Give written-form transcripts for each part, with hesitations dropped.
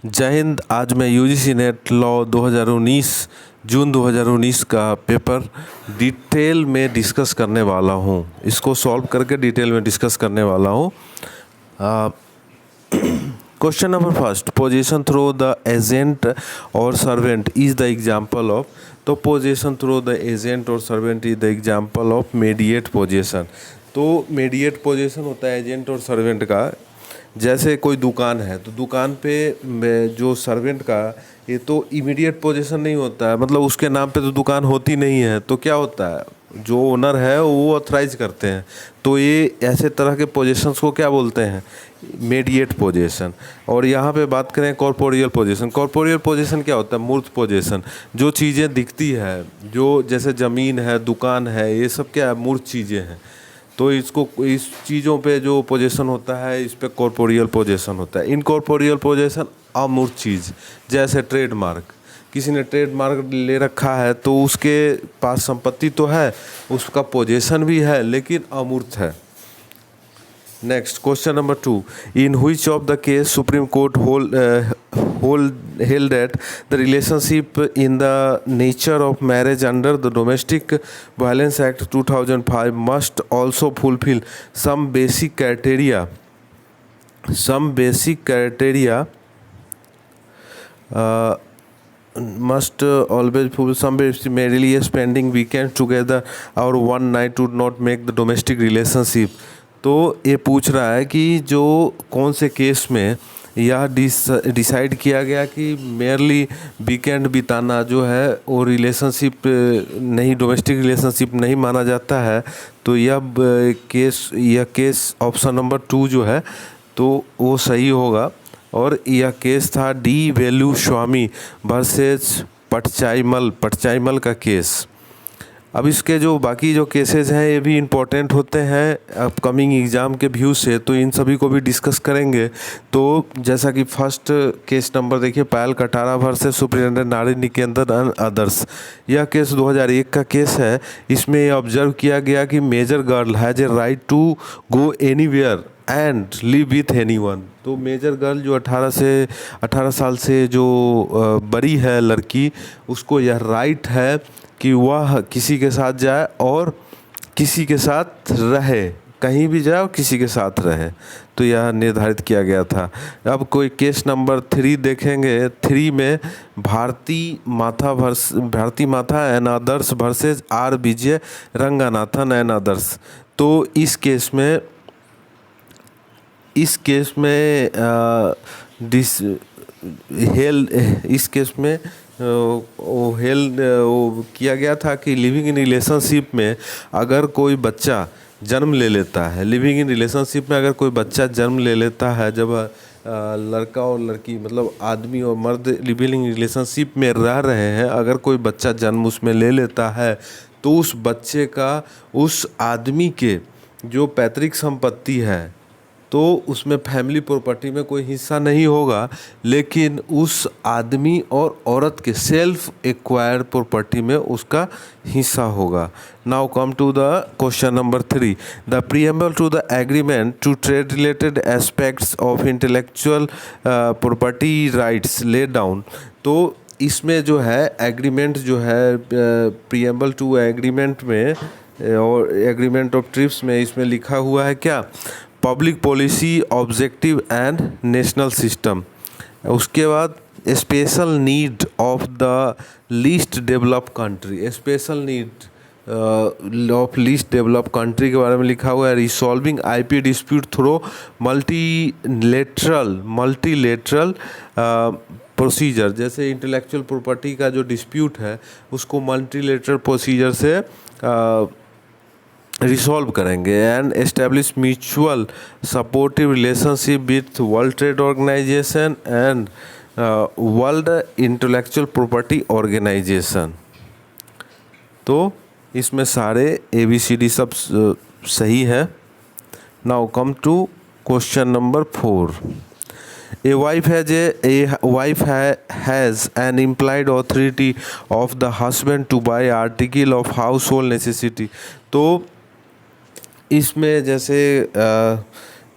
जय हिंद। आज मैं यूजीसी नेट लॉ 2019 जून 2019 का पेपर डिटेल में डिस्कस करने वाला हूँ। इसको सॉल्व करके डिटेल में डिस्कस करने वाला हूँ। Question number first, position through the agent और servant is the example of. तो पोजीशन थ्रू द एजेंट और servant is the example of mediate position. तो मीडिएट पोजीशन होता है एजेंट और सर्वेंट का। जैसे कोई दुकान है तो दुकान पे जो सर्वेंट का ये तो इमीडिएट पोजीशन नहीं होता है, मतलब उसके नाम पे तो दुकान होती नहीं है। तो क्या होता है, जो ओनर है वो ऑथराइज करते हैं। तो ये ऐसे तरह के पोजीशंस को क्या बोलते हैं, मीडिएट पोजीशन। और यहाँ पे बात करें कॉर्पोरियल पोजीशन। कॉर्पोरियल पोजीशन क्या होता है, मूर्त पोजीशन। जो चीज़ें दिखती है, जो जैसे ज़मीन है, दुकान है, ये सब क्या है, मूर्त चीज़ें हैं। तो इसको इस चीज़ों पे जो पोजीशन होता है इस पे कॉर्पोरियल पोजीशन होता है। इनकॉर्पोरियल पोजीशन अमूर्त चीज़, जैसे ट्रेडमार्क। किसी ने ट्रेडमार्क ले रखा है तो उसके पास संपत्ति तो है, उसका पोजीशन भी है, लेकिन अमूर्त है। Next question number 2, in which of the case supreme court held that the relationship in the nature of marriage under the Domestic Violence Act 2005 must also fulfill some basic criteria. Must always fulfill some basic, merely spending weekends together or one night would not make the domestic relationship. तो ये पूछ रहा है कि जो कौन से case में यह डिसाइड किया गया कि मेयरली वीकेंड बिताना जो है वो रिलेशनशिप नहीं, डोमेस्टिक रिलेशनशिप नहीं माना जाता है। तो यह केस ऑप्शन नंबर 2 जो है तो वो सही होगा। और यह केस था डी वेलू स्वामी वर्सेस पटचाईमल का केस। अब इसके जो बाकी जो केसेस हैं ये भी इम्पोर्टेंट होते हैं अपकमिंग एग्ज़ाम के व्यू से, तो इन सभी को भी डिस्कस करेंगे। तो जैसा कि फर्स्ट केस नंबर देखिए, पायल कटारा वर्सेस सुप्रिटेंडेंट नारी निकेतन एंड अदर्स। यह केस 2001 का केस है। इसमें ये ऑब्जर्व किया गया कि major girl has a right to go anywhere and live with anyone. तो मेजर गर्ल जो 18 साल से जो बड़ी है लड़की, उसको यह राइट है कि वह किसी के साथ जाए और किसी के साथ रहे, कहीं भी जाए और किसी के साथ रहे। तो यह निर्धारित किया गया था। अब कोई केस नंबर 3 देखेंगे। 3 में Bharati Matha and others versus R Vijay Ranganathan and others. तो इस केस में वो किया गया था कि लिविंग इन रिलेशनशिप में अगर कोई बच्चा जन्म ले लेता है, लिविंग इन रिलेशनशिप में अगर कोई बच्चा जन्म ले लेता है, जब लड़का और लड़की मतलब आदमी और मर्द लिविंग इन रिलेशनशिप में रह रहे हैं, अगर कोई बच्चा जन्म उसमें ले लेता है तो उस बच्चे का उस आदमी के जो पैतृक संपत्ति है तो उसमें फैमिली प्रॉपर्टी में कोई हिस्सा नहीं होगा, लेकिन उस आदमी और औरत के सेल्फ एक्वायर्ड प्रॉपर्टी में उसका हिस्सा होगा। Now come to the question number 3, the preamble to the agreement to trade related aspects of intellectual property rights lay down. तो इसमें जो है एग्रीमेंट जो है प्रीएम्बल टू एग्रीमेंट में और एग्रीमेंट ऑफ ट्रिप्स में, इसमें लिखा हुआ है क्या, public policy objective and national system. उसके बाद special need of the least developed country, special need of least developed country के बारे में लिखा हुआ है। Resolving IP dispute through multilateral procedure. जैसे इंटेलेक्चुअल प्रॉपर्टी का जो डिस्प्यूट है उसको मल्टीलेटरल प्रोसीजर से रिसॉल्व करेंगे। And establish mutual supportive relationship with World Trade Organization and World Intellectual Property Organization. तो इसमें सारे ABCD सब सही है। Now come to question number 4, A wife has an implied authority of the husband to buy article of household necessity। तो इसमें जैसे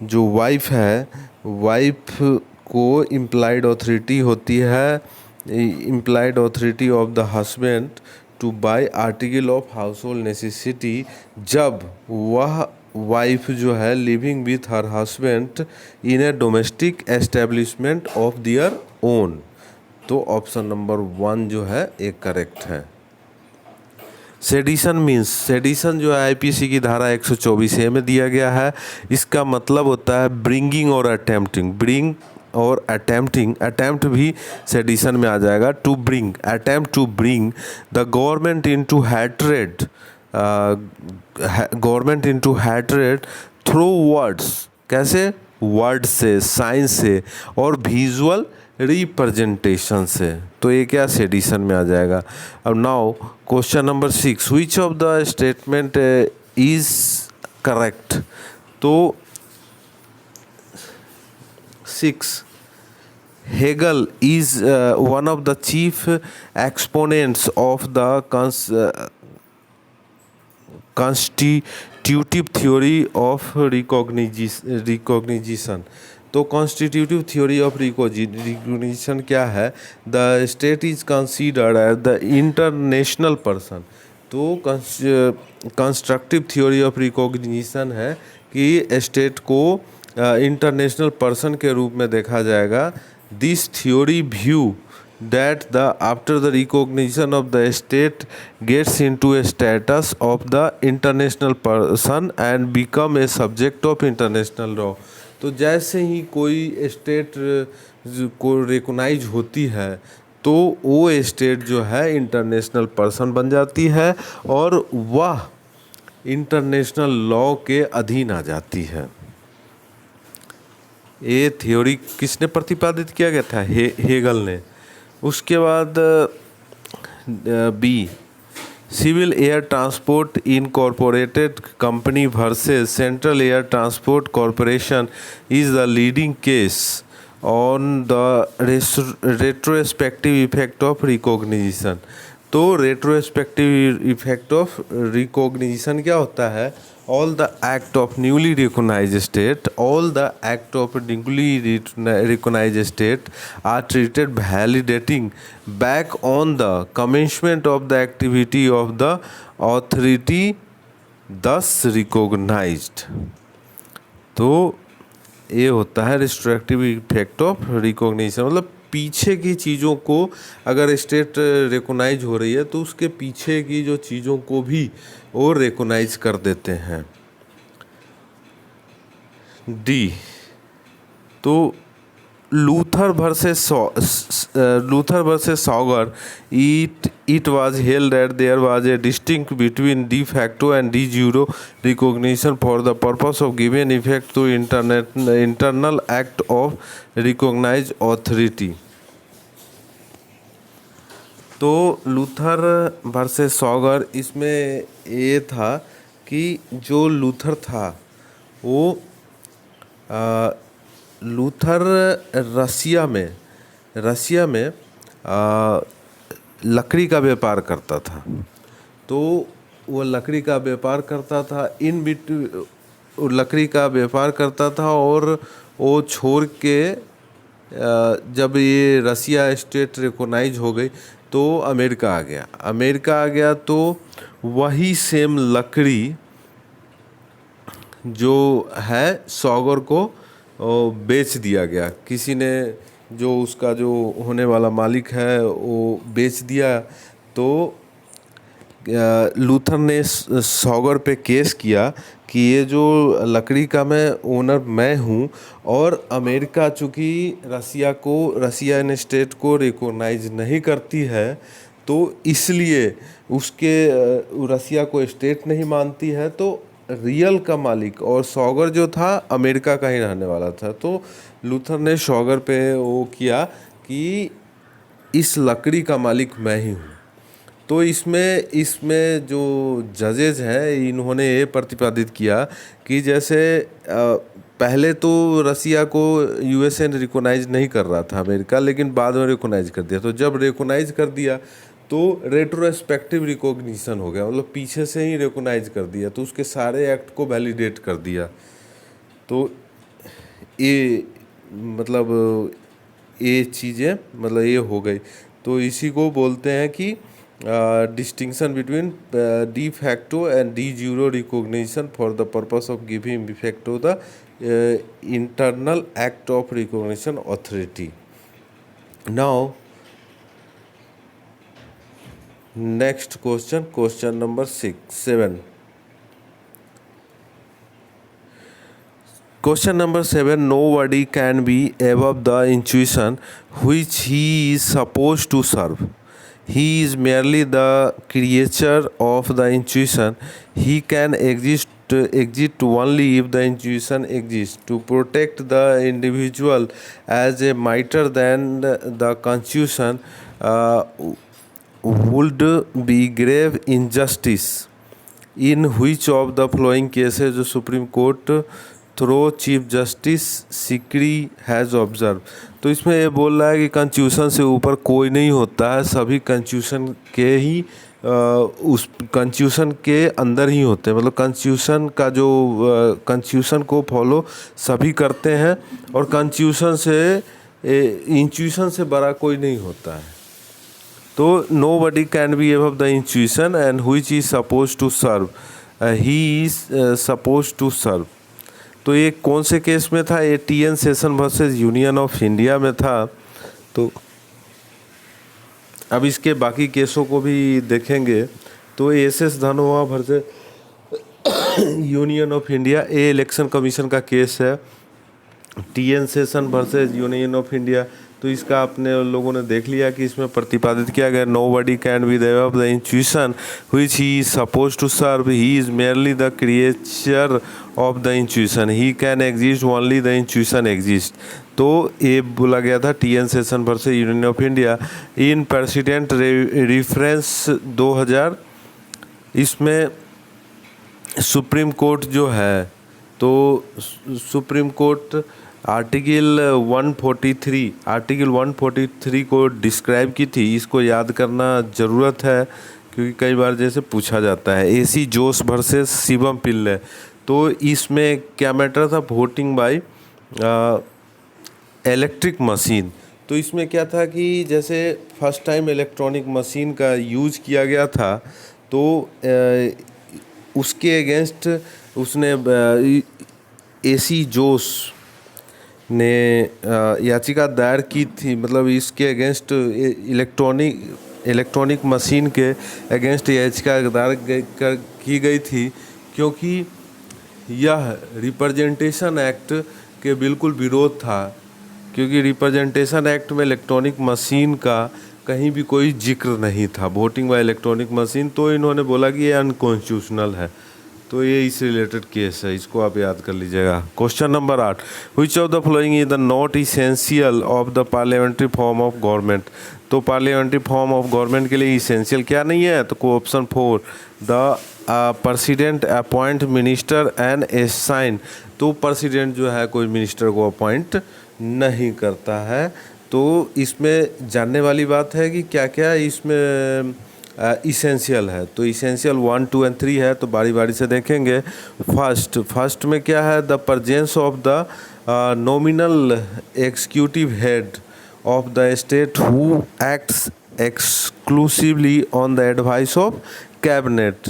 जो वाइफ है, वाइफ को इम्प्लाइड ऑथोरिटी होती है, implied authority of the husband to by article of household necessity, जब वह वाइफ जो है living with her husband in a domestic establishment of their own. तो ऑप्शन नंबर 1 जो है एक करेक्ट है। सेडिशन मीन्स, सेडिशन जो है आईपीसी की धारा 124A में दिया गया है। इसका मतलब होता है ब्रिंगिंग और अटेम्प्टिंग, ब्रिंग और अटेम्प्टिंग, अटेम्प्ट भी सेडिशन में आ जाएगा। To bring, attempt to bring the government into hatred, government into hatred through words, कैसे? वर्ड से, साइंस से और विजुअल रिप्रेजेंटेशन से। तो ये क्या सेडिशन में आ जाएगा। अब now question number 6, which of the statement is correct. तो 6, Hegel is one of the chief exponents of the constitutive theory of recognition. तो कॉन्स्टिट्यूटिव थ्योरी ऑफ रिकॉग्निशन क्या है? The state is considered as the international person. तो constructive theory of recognition है कि state को international person के रूप में देखा जाएगा। This theory view that the after the recognition of the state gets into a status of the international person and become a subject of international law। तो जैसे ही कोई स्टेट को रिकॉग्नाइज होती है तो वो स्टेट जो है इंटरनेशनल पर्सन बन जाती है और वह इंटरनेशनल लॉ के अधीन आ जाती है। ये थ्योरी किसने प्रतिपादित किया गया था? हेगल ने। उसके बाद B, civil air transport incorporated company versus central air transport corporation is the leading case on the retrospective effect of recognition. तो रेट्रोस्पेक्टिव इफेक्ट ऑफ रिकॉग्निशन क्या होता है? all the act of newly recognized state, all the act of newly recognized state are treated validating back on the commencement of the activity of the authority thus recognized। तो ये होता है रिस्ट्रक्टिव effect of recognition, मतलब पीछे की चीज़ों को अगर स्टेट रिकॉग्नाइज हो रही है तो उसके पीछे की जो चीज़ों को भी वो रिकॉग्नाइज कर देते हैं। डी, तो Luther versus Sagor, it was held that there was a distinction between de facto and de jure recognition for the purpose of giving effect to internal act of recognized authority। तो Luther versus सॉगर, इसमें ये था कि जो Luther था वो Luther रसिया में लकड़ी का व्यापार करता था। तो वो लकड़ी का व्यापार करता था, लकड़ी का व्यापार करता था और वो छोड़ के जब ये रसिया स्टेट रिकॉग्नाइज हो गई तो अमेरिका आ गया तो वही सेम लकड़ी जो है सॉगर को बेच दिया गया। किसी ने, जो उसका जो होने वाला मालिक है वो बेच दिया। तो लूथर ने सॉगर पे केस किया कि ये जो लकड़ी का ओनर मैं हूँ और अमेरिका चूँकि रसिया स्टेट को रिकॉग्नाइज नहीं करती है तो इसलिए उसके रसिया को स्टेट नहीं मानती है, तो रियल का मालिक और सॉगर जो था अमेरिका का ही रहने वाला था। तो लूथर ने सॉगर पे वो किया कि इस लकड़ी का मालिक मैं ही हूँ। तो इसमें जो जजेज हैं इन्होंने ये प्रतिपादित किया कि जैसे पहले तो रसिया को यूएसए रिकॉग्नाइज नहीं कर रहा था अमेरिका, लेकिन बाद में रिकॉग्नाइज कर दिया। तो जब रिकॉग्नाइज कर दिया तो रेट्रोस्पेक्टिव रिकॉग्निशन हो गया, मतलब पीछे से ही रिकॉग्नाइज कर दिया, तो उसके सारे एक्ट को वैलिडेट कर दिया। तो ये मतलब ये चीज़ें मतलब ये हो गई। तो इसी को बोलते हैं कि distinction between de facto and de jure recognition for the purpose of giving effect to the internal act of recognition authority. Now next question, question number 7। Question number 7. Nobody can be above the institution which he is supposed to serve. He is merely the creature of the institution. He can exist only if the institution exists. To protect the individual as a mightier than the constitution would be grave injustice. In which of the following cases the Supreme Court through chief justice Sikri has observe. तो इसमें ये बोल रहा है कि constitution से ऊपर कोई नहीं होता है, सभी कॉन्स्टिट्यूशन के ही उस कॉन्स्टिट्यूशन के अंदर ही होते हैं। मतलब कॉन्स्टिट्यूशन का जो कॉन्स्टिट्यूशन को फॉलो सभी करते हैं और कॉन्स्टिट्यूशन से इंस्टीट्यूशन से बड़ा कोई नहीं होता है। तो nobody can be above the institution and which is suppose to serve, he is suppose to serve. तो ये कौन से केस में था? ये TN Seshan versus union of India में था। तो अब इसके बाकी केसों को भी देखेंगे। तो SS Dhanoa versus union of India, ये इलेक्शन कमीशन का केस है। TN Seshan versus union of India, तो इसका अपने लोगों ने देख लिया कि इसमें प्रतिपादित किया गया nobody can be above the institution which he is suppose to serve, he is merely the creature of the institution, he can exist only the institution exist. तो ये बोला गया था TN Seshan versus union of India. In president reference 2000, इसमें Supreme Court जो है, तो Supreme court article 143 को डिस्क्राइब की थी। इसको याद करना ज़रूरत है क्योंकि कई बार जैसे पूछा जाता है। AC जोश वर्सेस शिवम पिल्ले, तो इसमें क्या मैटर था? Voting by electric machine. तो इसमें क्या था कि जैसे फर्स्ट टाइम इलेक्ट्रॉनिक मशीन का यूज किया गया था, तो उसके अगेंस्ट उसने AC जोश ने याचिका दायर की थी। मतलब इसके अगेंस्ट इलेक्ट्रॉनिक मशीन के अगेंस्ट याचिका दायर की गई थी क्योंकि यह रिप्रेजेंटेशन एक्ट के बिल्कुल विरोध था। क्योंकि रिप्रेजेंटेशन एक्ट में इलेक्ट्रॉनिक मशीन का कहीं भी कोई जिक्र नहीं था, वोटिंग बाय इलेक्ट्रॉनिक मशीन। तो इन्होंने बोला कि ये अनकॉन्स्टिट्यूशनल है। तो ये इस रिलेटेड केस है, इसको आप याद कर लीजिएगा। Question number 8, which of the following is the not essential of the parliamentary form of government. तो पार्लियामेंट्री फॉर्म ऑफ गवर्नमेंट के लिए इसेंशियल क्या नहीं है? तो option 4, the president appoint minister and assign. तो प्रेसिडेंट जो है कोई मिनिस्टर को अपॉइंट नहीं करता है। तो इसमें जानने वाली बात है कि क्या क्या इसमें इसेंशियल है। तो इसेंशियल 1, 2 एंड 3 है। तो बारी बारी से देखेंगे। फर्स्ट में क्या है? The presence of the nominal executive head of the state who acts exclusively on the advice of cabinet.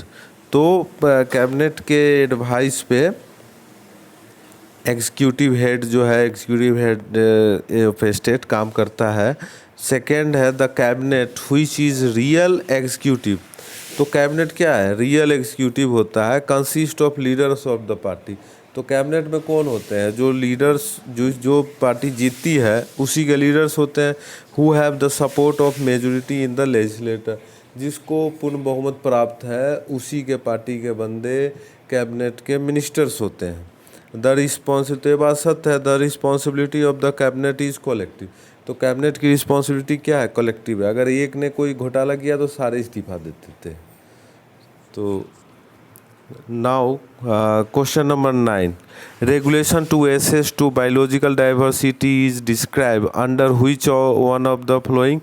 तो कैबिनेट के एडवाइस पे एग्जीक्यूटिव हेड जो है, एग्जीक्यूटिव हेड ऑफ स्टेट काम करता है। सेकेंड है the cabinet which is real executive. तो कैबिनेट क्या है? रियल एग्जीक्यूटिव होता है, consist of leaders of the party. तो कैबिनेट में कौन होते हैं? जो लीडर्स, जो पार्टी जीतती है उसी के लीडर्स होते हैं। Who have the support of majority in the legislator, जिसको पूर्ण बहुमत प्राप्त है उसी के पार्टी के बंदे कैबिनेट के मिनिस्टर्स होते हैं। द रिस्पॉन्सिबिलिटी, बात सत्य है, the responsibility of the cabinet is collective. तो कैबिनेट की रिस्पॉन्सिबिलिटी क्या है? कलेक्टिव है। अगर एक ने कोई घोटाला किया तो सारे इस्तीफा देते थे। तो now question number 9, regulation to access to biological diversity is describe under which one of the following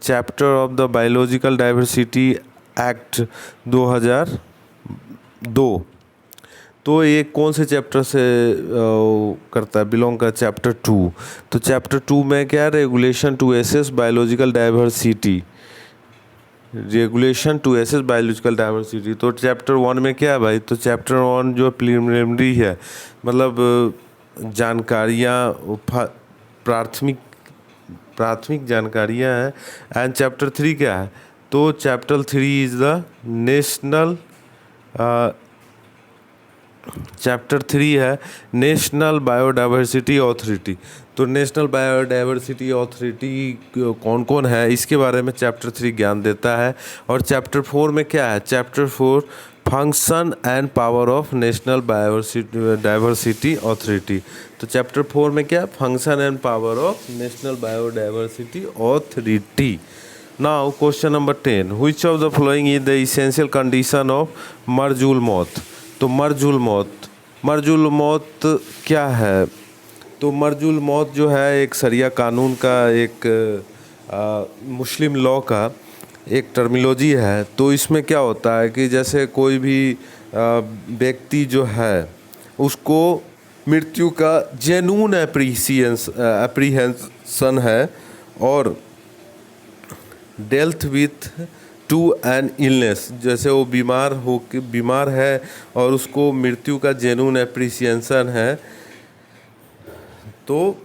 chapter of the biological diversity act 2002। तो ये कौन से चैप्टर से करता है, बिलोंग का चैप्टर 2। तो चैप्टर 2 में क्या है, regulation to access biological diversity, regulation to access biological diversity. तो चैप्टर 1 में क्या है भाई, तो चैप्टर 1 जो प्रिलिमिनरी है, मतलब जानकारियाँ, प्राथमिक प्राथमिक जानकारियाँ हैं। एंड चैप्टर 3 क्या है, तो chapter 3 is the national, chapter 3 है नेशनल बायोडाइवर्सिटी अथॉरिटी। तो नेशनल बायोडाइवर्सिटी अथॉरिटी कौन कौन है, इसके बारे में चैप्टर 3 ज्ञान देता है। और चैप्टर 4 में क्या है, chapter 4 function and power of national biodiversity authority. तो चैप्टर 4 में क्या, function and power of national biodiversity authority. Now question number 10, which of the following is the essential condition of मरजूल मौत। तो मरजूल मौत क्या है, तो मरजूल मौत जो है एक शरिया कानून का, एक मुस्लिम लॉ का एक टर्मिनोलॉजी है। तो इसमें क्या होता है कि जैसे कोई भी व्यक्ति जो है उसको मृत्यु का जेन्युइन एप्रीहेंशन है और dealt with to an illness, जैसे वो बीमार है और उसको मृत्यु का जेन्युइन एप्रिसिएशन है, तो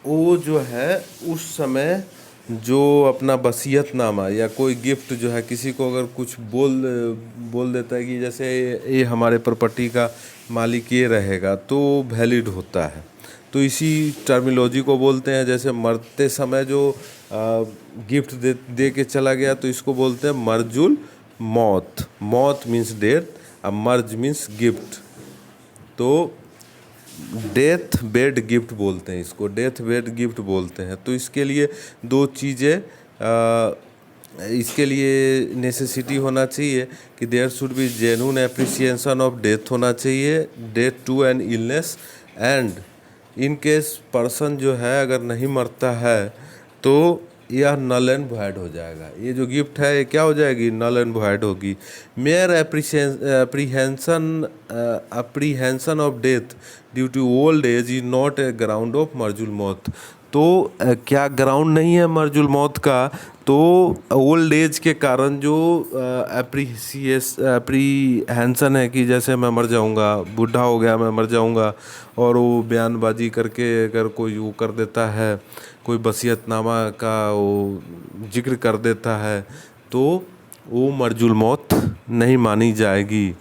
वो जो है उस समय जो अपना वसीयतनामा या कोई गिफ्ट जो है, किसी को अगर कुछ बोल देता है कि जैसे ये हमारे प्रॉपर्टी का मालिक ये रहेगा, तो वैलिड होता है। तो इसी टर्मिनोलॉजी को बोलते हैं, जैसे मरते समय जो गिफ्ट दे के चला गया, तो इसको बोलते हैं मरजुल मौत। मौत मीन्स डेथ, और मर्ज मीन्स गिफ्ट। तो डेथ बेड गिफ्ट बोलते हैं इसको, डेथ बेड गिफ्ट बोलते हैं। तो इसके लिए दो चीज़ें, इसके लिए नेसेसिटी होना चाहिए कि there should be genuine appreciation of death होना चाहिए, death to an illness, and in case person जो है अगर नहीं मरता है तो यह नल एंड वॉइड हो जाएगा। ये जो गिफ्ट है ये क्या हो जाएगी, नल एंड वॉइड होगी। Mere apprehension of death due to old age is not a ground of मरजुल मौत। तो क्या ग्राउंड नहीं है मरजुल मौत का, तो ओल्ड एज के कारण जो एप्रीहेंशन है कि जैसे मैं मर जाऊंगा, बूढ़ा हो गया मैं मर जाऊंगा, और वो बयानबाजी करके अगर कोई वो कर देता है, कोई वसीयतनामा का वो जिक्र कर देता है, तो वो मरजुल मौत नहीं मानी जाएगी।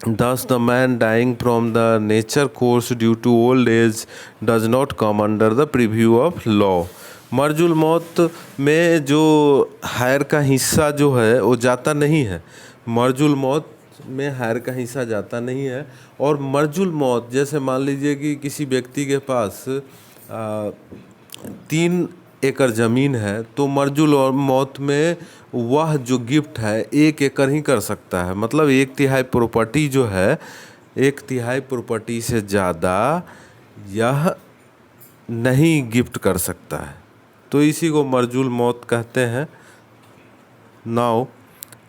Thus, the man dying from the nature course due to old age does not come under the preview of law. मरजुल मौत में जो हायर का हिस्सा जो है वो जाता नहीं है, मरजुल मौत में हायर का हिस्सा जाता नहीं है। और मरजुल मौत जैसे मान लीजिए कि किसी व्यक्ति के पास 3 एकड़ ज़मीन है, तो मरजुल और मौत में वह जो गिफ्ट है 1 एकड़ ही कर सकता है, मतलब 1/3 प्रॉपर्टी जो है, 1/3 प्रॉपर्टी से ज़्यादा यह नहीं गिफ्ट कर सकता है। तो इसी को मरजुल मौत कहते हैं। Now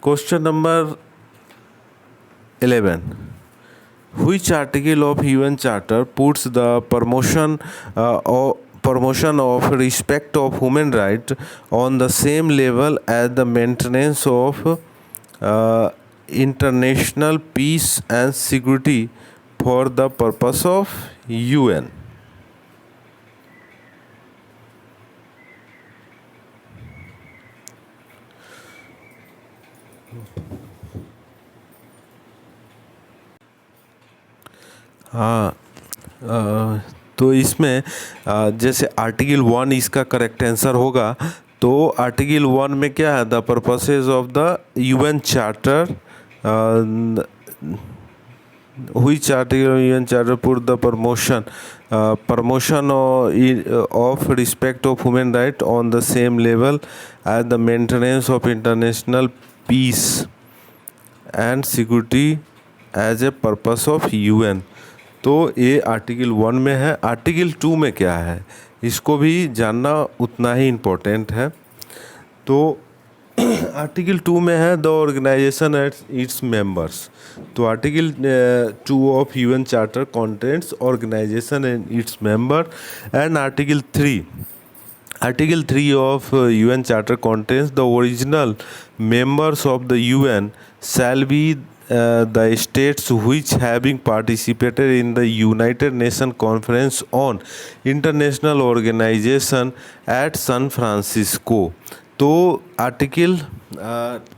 question number 11, which article of UN Charter puts the promotion of respect of human right on the same level as the maintenance of international peace and security for the purpose of UN? हाँ, तो इसमें जैसे article 1 इसका correct answer होगा। तो article 1 में क्या है, the purposes of the UN charter, which article of UN Charter put the promotion of respect of human right on the same level as the maintenance of international peace and security as a purpose of UN। तो ये article 1 में है। Article 2 में क्या है, इसको भी जानना उतना ही इम्पोर्टेंट है। तो आर्टिकल 2 में है the organization at its members. तो article 2 of UN charter contents organization and its member. And article 3 of UN Charter contains the original members of the UN shall be the states which having participated in the United Nations Conference on International Organization at San Francisco। तो article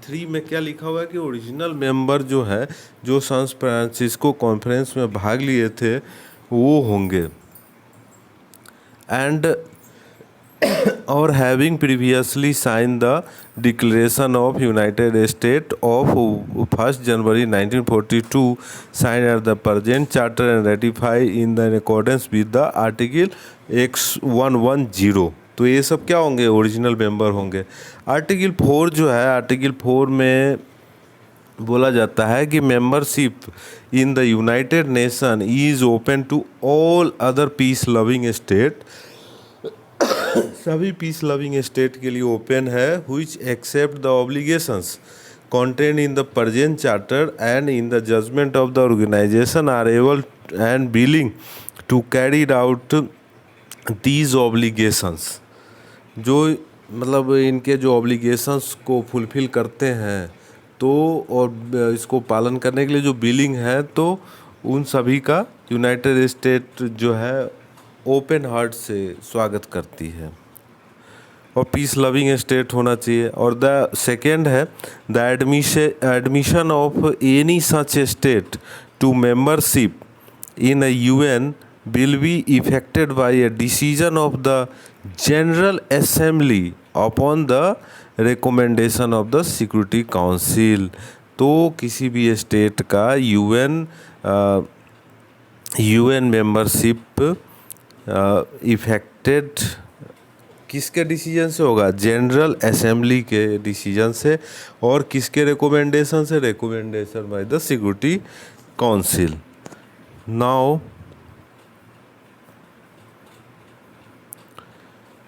3 में क्या लिखा हुआ है कि original member जो है जो सैन फ्रांसिस्को कॉन्फ्रेंस में भाग लिए थे वो होंगे। एंड और having previously sign the declaration of United State of 1 January 1942 sign at the present charter and ratify in the accordance with the article X110। तो ये सब क्या होंगे, ओरिजिनल मेंबर होंगे। आर्टिकल 4 जो है, आर्टिकल 4 में बोला जाता है कि membership in the United Nation is open to all other peace loving state. सभी पीस लविंग स्टेट के लिए ओपन है, which accept the obligations contained in the present charter and in the judgment of the organization are able and willing to carry out these obligations। जो मतलब इनके जो obligations को fulfil करते हैं तो और इसको पालन करने के लिए जो बिलिंग है, तो उन सभी का यूनाइटेड स्टेट जो है ओपन हार्ट से स्वागत करती है और पीस लविंग स्टेट होना चाहिए। और द सेकेंड है the admission of any such state to membership in UN will be effected by a decision of the General Assembly upon the recommendation of the Security Council। तो किसी भी state का UN membership affected किसके decision से होगा, general assembly के decision से। और किसके रिकमेंडेशन से, recommendation by the Security Council. Now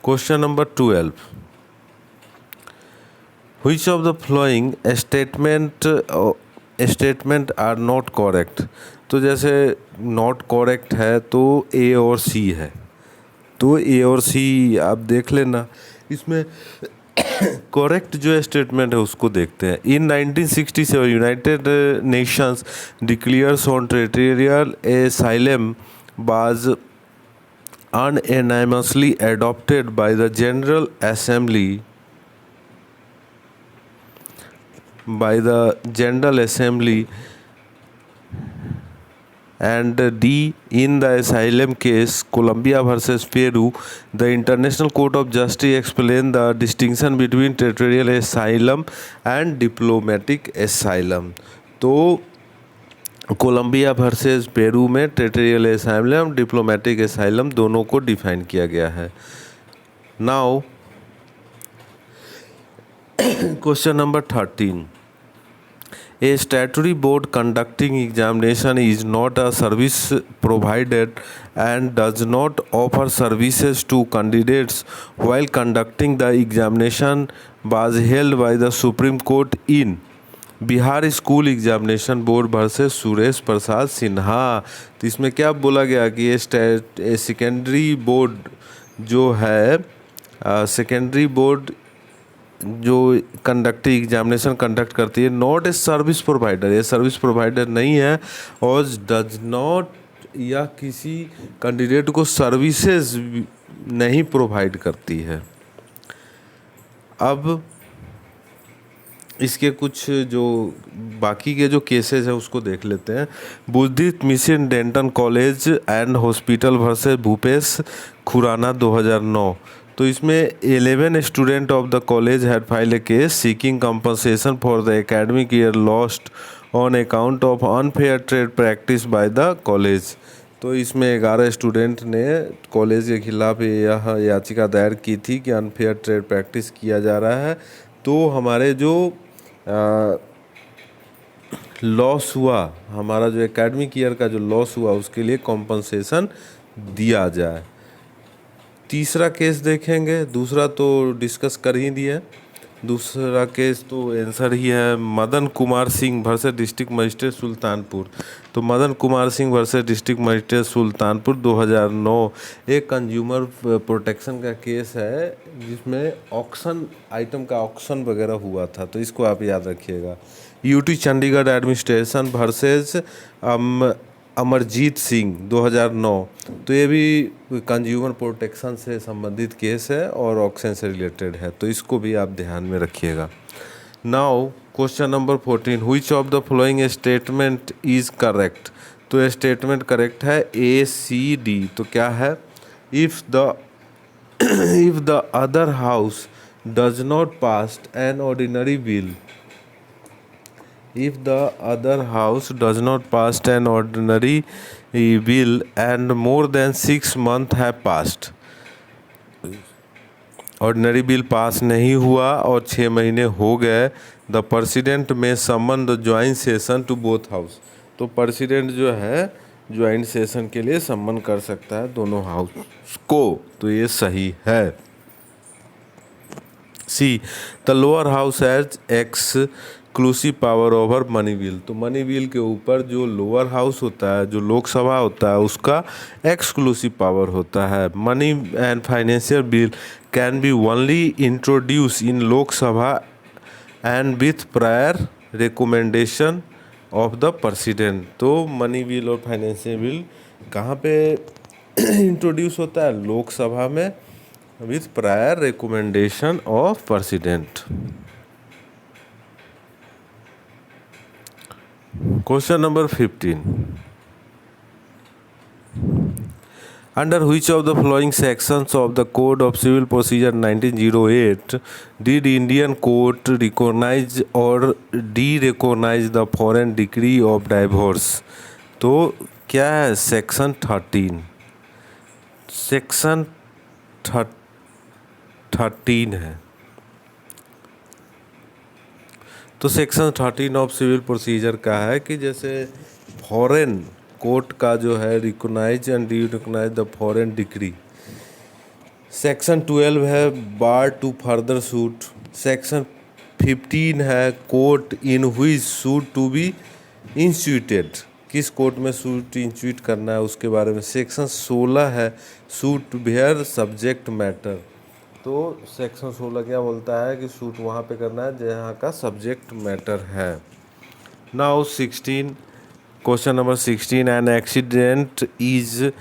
question number 12, which of the following statement are not correct. तो जैसे नॉट करेक्ट है तो ए और सी है, तो ए और सी आप देख लेना। इसमें करेक्ट जो स्टेटमेंट है उसको देखते हैं। इन 1967 United Nations declares on territorial asylum was unanimously adopted by the General Assembly and D in the asylum case Colombia versus Peru, the International Court of Justice explained the distinction between territorial asylum and diplomatic asylum। तो Colombia versus Peru में territorial asylum, diplomatic asylum दोनों को define किया गया है। Now question number 13, a statutory board conducting examination is not a service provided and does not offer services to candidates while conducting the examination was held by the supreme court in Bihar school examination board versus Suresh Prasad Sinha. तो इसमें क्या बोला गया कि ये secondary board जो है, secondary board जो एग्जामिनेशन कंडक्ट करती है, नॉट ए सर्विस प्रोवाइडर, ये सर्विस प्रोवाइडर नहीं है और डज नॉट या किसी कैंडिडेट को सर्विसेज नहीं प्रोवाइड करती है। अब इसके कुछ जो बाकी के जो केसेस हैं उसको देख लेते हैं। Buddhist mission dental college and hospital versus Bhupesh Khurana 2009। तो इसमें 11 student of the college had filed a case seeking compensation for the academic year lost on account of unfair trade practice by the college. तो इसमें 11 student ने college के खिलाफ यह याचिका दायर की थी कि अनफेयर ट्रेड प्रैक्टिस किया जा रहा है, तो हमारे जो लॉस हुआ, हमारा जो एकेडमिक ईयर का जो लॉस हुआ उसके लिए कॉम्पनसेशन दिया जाए। तीसरा केस देखेंगे, दूसरा तो डिस्कस कर ही दिया। दूसरा केस तो आंसर ही है Madan Kumar Singh versus district magistrate Sultanpur. तो Madan Kumar Singh versus district magistrate Sultanpur 2009 एक कंज्यूमर प्रोटेक्शन का केस है जिसमें ऑक्शन आइटम का ऑक्शन वगैरह हुआ था, तो इसको आप याद रखिएगा। UT Chandigarh administration versus Amarjeet Singh 2009, तो ये भी कंज्यूमर प्रोटेक्शन से संबंधित केस है और ऑक्शन से रिलेटेड है, तो इसको भी आप ध्यान में रखिएगा। Now question number 14, which of the following statement is correct. तो ये स्टेटमेंट करेक्ट है ACD। तो क्या है, if the other house does not pass an ordinary bill, if the other house does not pass an ordinary bill and more than 6 months have passed, ordinary bill pass नहीं हुआ और 6 महीने हो गए, the president may summon the joint session to both house. तो president जो है joint session के लिए समन कर सकता है दोनों हाउस को, तो ये सही है। C, the lower house has exclusive power over money bill. तो मनी बिल के ऊपर जो लोअर हाउस होता है, जो लोकसभा होता है, उसका एक्सक्लूसिव पावर होता है। Money and financial bill can be only introduce in Lok Sabha and with prior recommendation of the president. तो मनी बिल और फाइनेंशियल बिल कहाँ पे इंट्रोड्यूस होता है, लोकसभा में, with prior recommendation of president. Question number 15. Under which of the following sections of the Code of Civil Procedure 1908 did Indian court recognize or de-recognize the foreign decree of divorce? तो क्या है, section 13। Section 13 है। तो section 13 of civil procedure का है कि जैसे foreign court का जो है recognise and de recognise the foreign decree. Section 12 है bar to further suit. Section 15 है court in which suit to be instituted, किस कोर्ट में सूट इंस्टीट्यूट करना है उसके बारे में। सेक्शन 16 है सूट वेयर सब्जेक्ट मैटर। तो सेक्शन 16 क्या बोलता है कि सूट वहाँ पे करना है जहाँ का सब्जेक्ट मैटर है। Now 16, question number 16, an accident is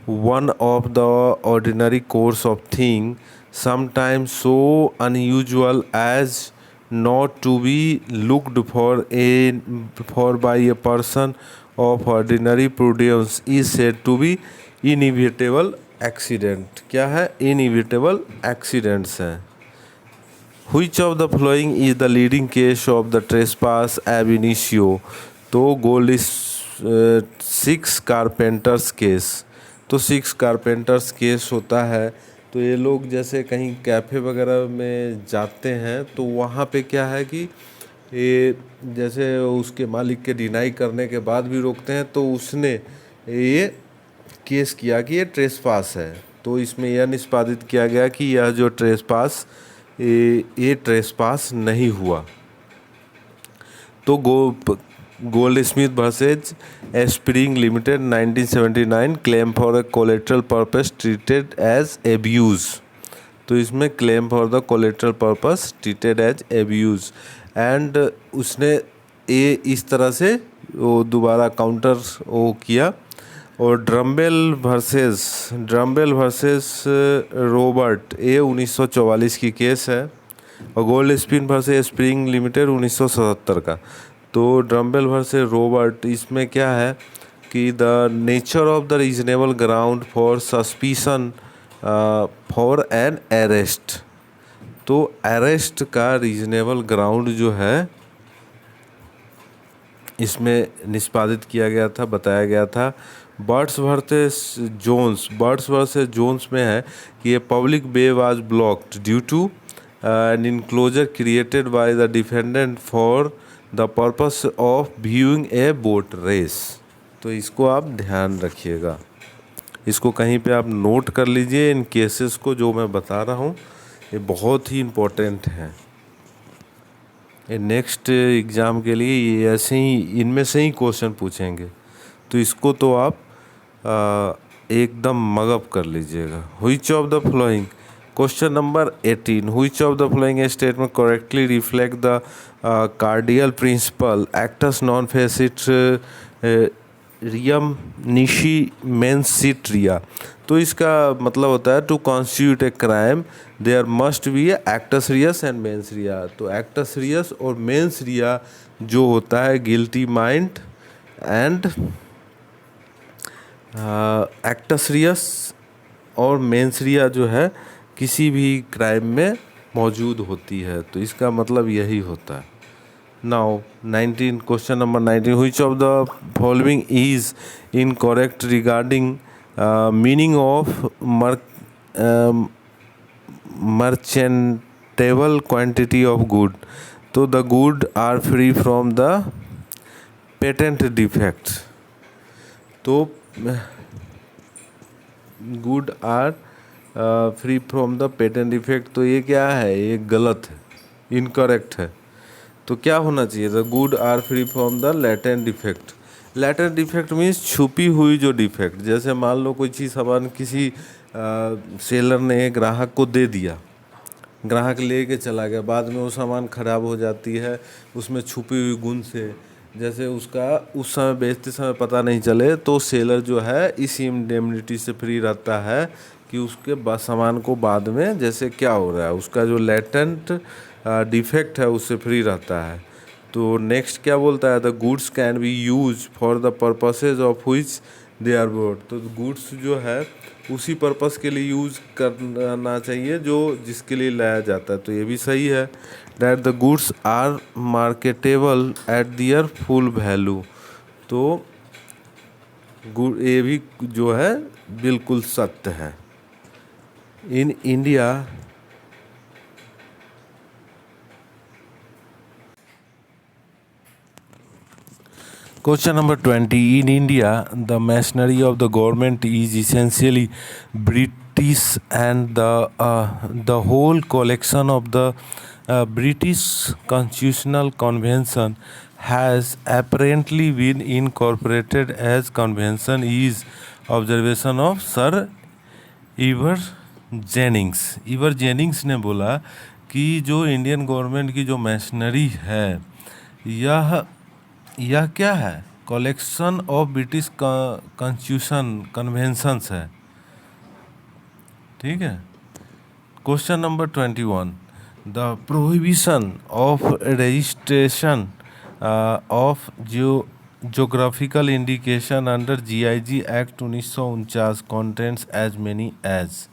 one of the ordinary course of thing sometimes so unusual as not to be looked for by a person of ordinary prudence is said to be inevitable accident। क्या है, inevitable accidents है। Which of the following is the leading case of the trespass ab initio? तो gold 6 carpenters case. तो 6 carpenters case होता है, तो ये लोग जैसे कहीं कैफ़े वगैरह में जाते हैं तो वहाँ पे क्या है कि ये जैसे उसके मालिक के डिनाई करने के बाद भी रोकते हैं, तो उसने ये केस किया कि ये ट्रेसपास है। तो इसमें यह निष्पादित किया गया कि यह जो ट्रेसपास ये ट्रेसपास नहीं हुआ। तो Goldsmith versus Spring limited 1979 claim for a collateral purpose treated as abuse. तो इसमें claim for the collateral purpose treated as abuse and उसने ये इस तरह से वो दोबारा काउंटर वो किया। और ड्रम्बेल वर्सेस रॉबर्ट, ये 1944 की केस है। और gold spin versus spring limited 1977 का। तो ड्रम्बेल वर्सेस रॉबर्ट, इसमें क्या है कि the nature of the reasonable ground for suspicion for an arrest. तो अरेस्ट का रीजनेबल ग्राउंड जो है इसमें निष्पादित किया गया था, बताया गया था। बर्ड्स वर्सेस जोन्स में है कि ये public way was blocked due to an enclosure created by the defendant for the purpose of viewing a boat race. तो इसको आप ध्यान रखिएगा, इसको कहीं पे आप नोट कर लीजिए। इन केसेस को जो मैं बता रहा हूँ ये बहुत ही इम्पोर्टेंट हैं। नेक्स्ट एग्ज़ाम के लिए ये ऐसे ही इनमें से ही क्वेश्चन पूछेंगे, तो इसको तो आप एकदम मगअप कर लीजिएगा। Which of the following, question number 18, which of the following statement correctly reflect the cardinal principle actus non facit reum nisi mens sit rea. तो इसका मतलब होता है to constitute a crime there must be actus reus and mens rea. तो actus reus और mens rea जो होता है guilty mind and actus reus और मेंस रिया जो है किसी भी क्राइम में मौजूद होती है, तो इसका मतलब यही होता है। Now 19, question number 19, which of the following is incorrect regarding meaning of merchantable quantity of good. तो the good are free from the patent defect. तो good are free from the patent defect, तो ये क्या है, ये गलत है, incorrect है। तो क्या होना चाहिए था, good are free from the latent defect. Latent defect means छुपी हुई जो डिफेक्ट, जैसे मान लो कोई चीज़ सामान किसी सेलर ने ग्राहक को दे दिया, ग्राहक लेके चला गया, बाद में वो सामान ख़राब हो जाती है उसमें छुपी हुई गुण से, जैसे उसका उस समय बेचते समय पता नहीं चले, तो सेलर जो है इस इंडेमनिटी से फ्री रहता है कि उसके बाद सामान को बाद में जैसे क्या हो रहा है उसका जो लेटेंट डिफेक्ट है उससे फ्री रहता है। तो नेक्स्ट क्या बोलता है, the goods can be use for the purposes of which they are bought. तो गुड्स जो है उसी पर्पस के लिए यूज़ करना चाहिए जो जिसके लिए लाया जाता है, तो ये भी सही है। That the goods are marketable at their full value. तो गुड ये भी जो है बिल्कुल सत्य है। In India Question number 20. In India, the machinery of the government is essentially British, and the whole collection of the British Constitutional Convention has apparently been incorporated as convention is observation of Sir ईवर Jennings ने बोला कि जो Indian government की जो machinery है यह क्या है, collection of British constitution conventions है। ठीक है। Question number 21, the prohibition of registration of geographical indication under GIG act 1949 contents as many as.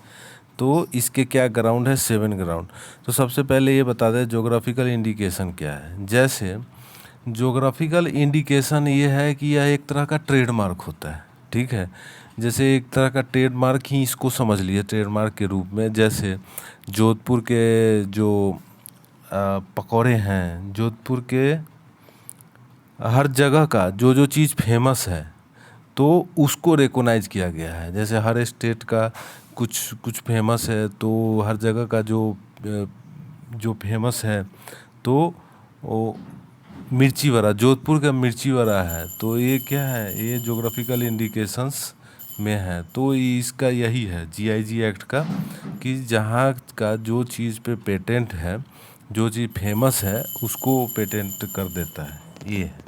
तो इसके क्या ग्राउंड है, 7 ग्राउंड। तो सबसे पहले ये बता दें जोग्राफिकल इंडिकेशन क्या है। जैसे जोग्राफिकल इंडिकेशन ये है कि यह एक तरह का ट्रेडमार्क होता है। ठीक है, जैसे एक तरह का ट्रेडमार्क ही इसको समझ लिए ट्रेडमार्क के रूप में। जैसे जोधपुर के जो पकौड़े हैं, जोधपुर के हर जगह का जो जो चीज़ फेमस है तो उसको रिकॉग्नाइज किया गया है। जैसे हर स्टेट का कुछ कुछ फेमस है, तो हर जगह का जो फेमस है, तो वो मिर्ची वड़ा, जोधपुर का मिर्ची वड़ा है, तो ये क्या है, ये जोग्राफिकल इंडिकेशंस में है। तो इसका यही है जीआईजी एक्ट का कि जहाँ का जो चीज़ पे पेटेंट है, जो चीज़ फेमस है उसको पेटेंट कर देता है, ये है।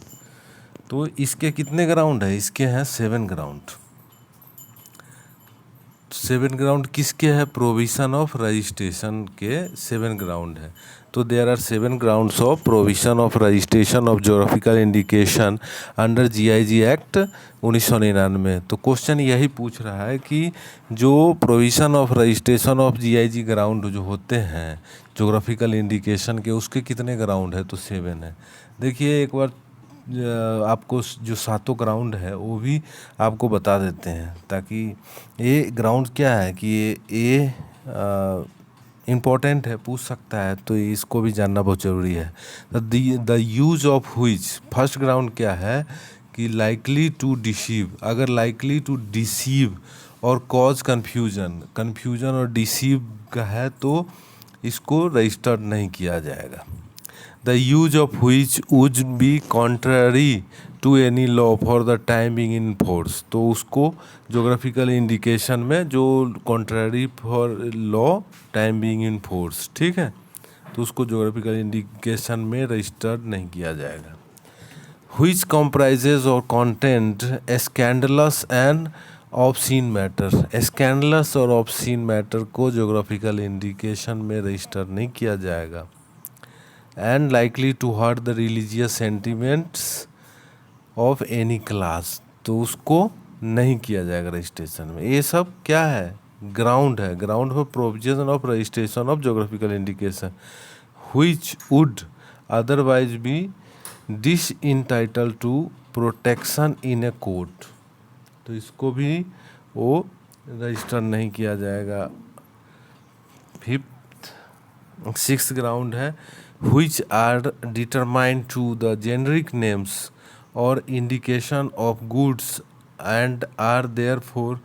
तो इसके कितने ग्राउंड है, इसके हैं 7 ग्राउंड। 7 ग्राउंड किसके है, प्रोविजन ऑफ रजिस्ट्रेशन के 7 ग्राउंड है। तो there are 7 grounds of provision of registration of geographical indication under GIG act 1999। तो क्वेश्चन यही पूछ रहा है कि जो provision of registration of GIG ground जो होते हैं जोग्राफिकल इंडिकेशन के, उसके कितने ग्राउंड है, तो 7 है। देखिए एक बार आपको जो 7 ग्राउंड है वो भी आपको बता देते हैं, ताकि ये ग्राउंड क्या है कि ये इम्पोर्टेंट है, पूछ सकता है, तो इसको भी जानना बहुत ज़रूरी है। The use of which, first ground क्या है कि लाइकली टू डिसीव। अगर लाइकली टू डिसीव और कॉज कन्फ्यूजन और डिसीव का है तो इसको रजिस्टर्ड नहीं किया जाएगा। The use of which would be contrary to any law for the time being in force. तो उसको जोग्राफिकल इंडिकेशन में जो contrary for law time being in force, ठीक है, तो उसको जोग्राफिकल इंडिकेशन में रजिस्टर्ड नहीं किया जाएगा। Which comprises or content scandalous and obscene matter। Scandalous और ऑब्सीन मैटर को जोग्राफिकल इंडिकेशन में रजिस्टर नहीं किया जाएगा। And likely to hurt the religious sentiments of any class, तो उसको नहीं किया जाएगा रजिस्ट्रेशन में। ये सब क्या है, ग्राउंड है, ground for provision of registration of geographical indication which would otherwise be disentitled to protection in a court। तो इसको भी वो रजिस्टर नहीं किया जाएगा। सिक्स्थ ग्राउंड है which are determined to the generic names or indication of goods and are therefore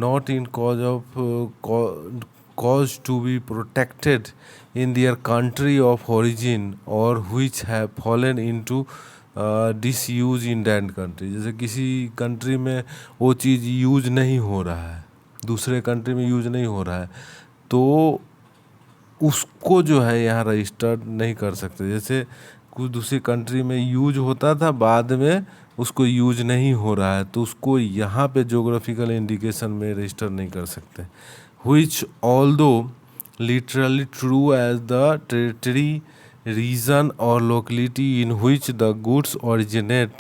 not in cause to be protected in their country of origin or which have fallen into disuse in that country। जैसे किसी country में वो चीज़ use नहीं हो रहा है, दूसरे country में यूज नहीं हो रहा है, तो उसको जो है यहाँ रजिस्टर्ड नहीं कर सकते। जैसे कुछ दूसरी कंट्री में यूज होता था, बाद में उसको यूज नहीं हो रहा है, तो उसको यहाँ पे जोग्राफिकल इंडिकेशन में रजिस्टर नहीं कर सकते। which although literally true as the territory, region or locality in which the goods originate,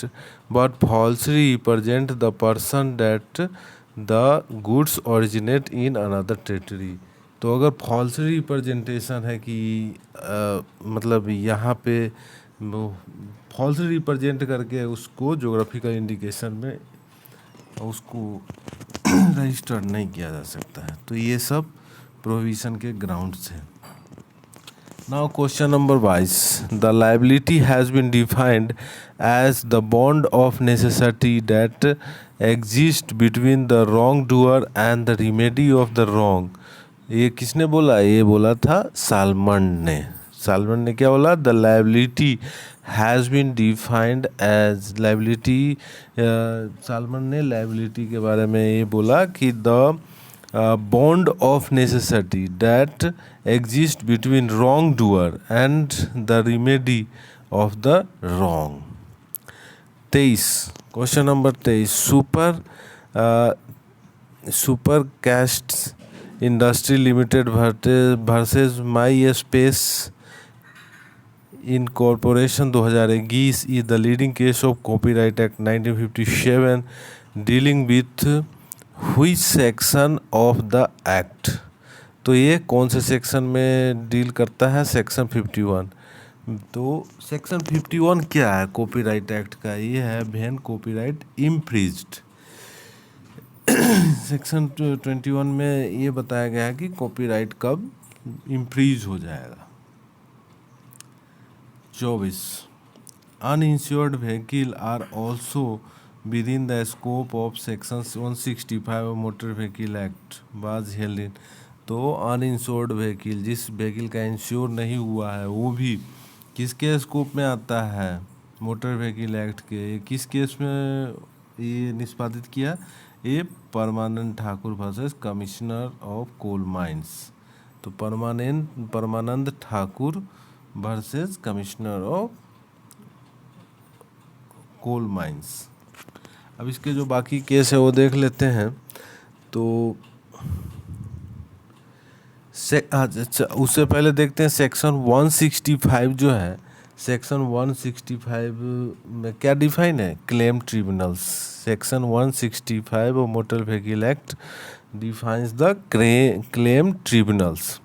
but falsely represent the person that the goods originate in another territory। तो अगर फॉल्स रिप्रेजेंटेशन है कि मतलब यहाँ पे फॉल्स रिप्रेजेंट करके उसको geographical indication में उसको रजिस्टर नहीं किया जा सकता है। तो ये सब प्रोविजन के ग्राउंड्स हैं। Now question number 22, the liability has been defined as the bond of necessity that exist between the wrongdoer and the remedy of the wrong. ये किसने बोला, ये बोला था सालमन ने। सालमन ने क्या बोला, the liability has been defined as liability. Salmond ने लाइबिलिटी के बारे में ये बोला कि the bond of necessity that exist between wrongdoer and the remedy of the wrong. 23, question number 23, super cast industry limited versus My Space incorporation 2021 is the leading case of copyright act 1957 dealing with which section of the act. तो ये कौन से section में deal करता है, section 51। तो section 51 क्या है कॉपीराइट एक्ट का, ये है व्हेन कॉपीराइट इम्फ्रिज्ड। सेक्शन 21 में ये बताया गया है कि कॉपीराइट कब इम्फ्रीज हो जाएगा। 24, uninsured vehicle are also within the scope of section 165 of motor vehicle act was held in. तो अनइंश्योर्ड व्हीकल, जिस व्हीकल का इंश्योर नहीं हुआ है, वो भी किसके स्कोप में आता है, मोटर व्हीकल एक्ट के। किस केस में ये निष्पादित किया, ये Parmanand Thakur versus commissioner of coal mines. तो Parmanand Thakur versus commissioner of coal mines. अब इसके जो बाकी केस है वो देख लेते हैं। तो अच्छा, उससे पहले देखते हैं सेक्शन 165 जो है, सेक्शन 165 में क्या डिफाइन है, claim tribunals. Section 165 of motor vehicle act defines the claim tribunals.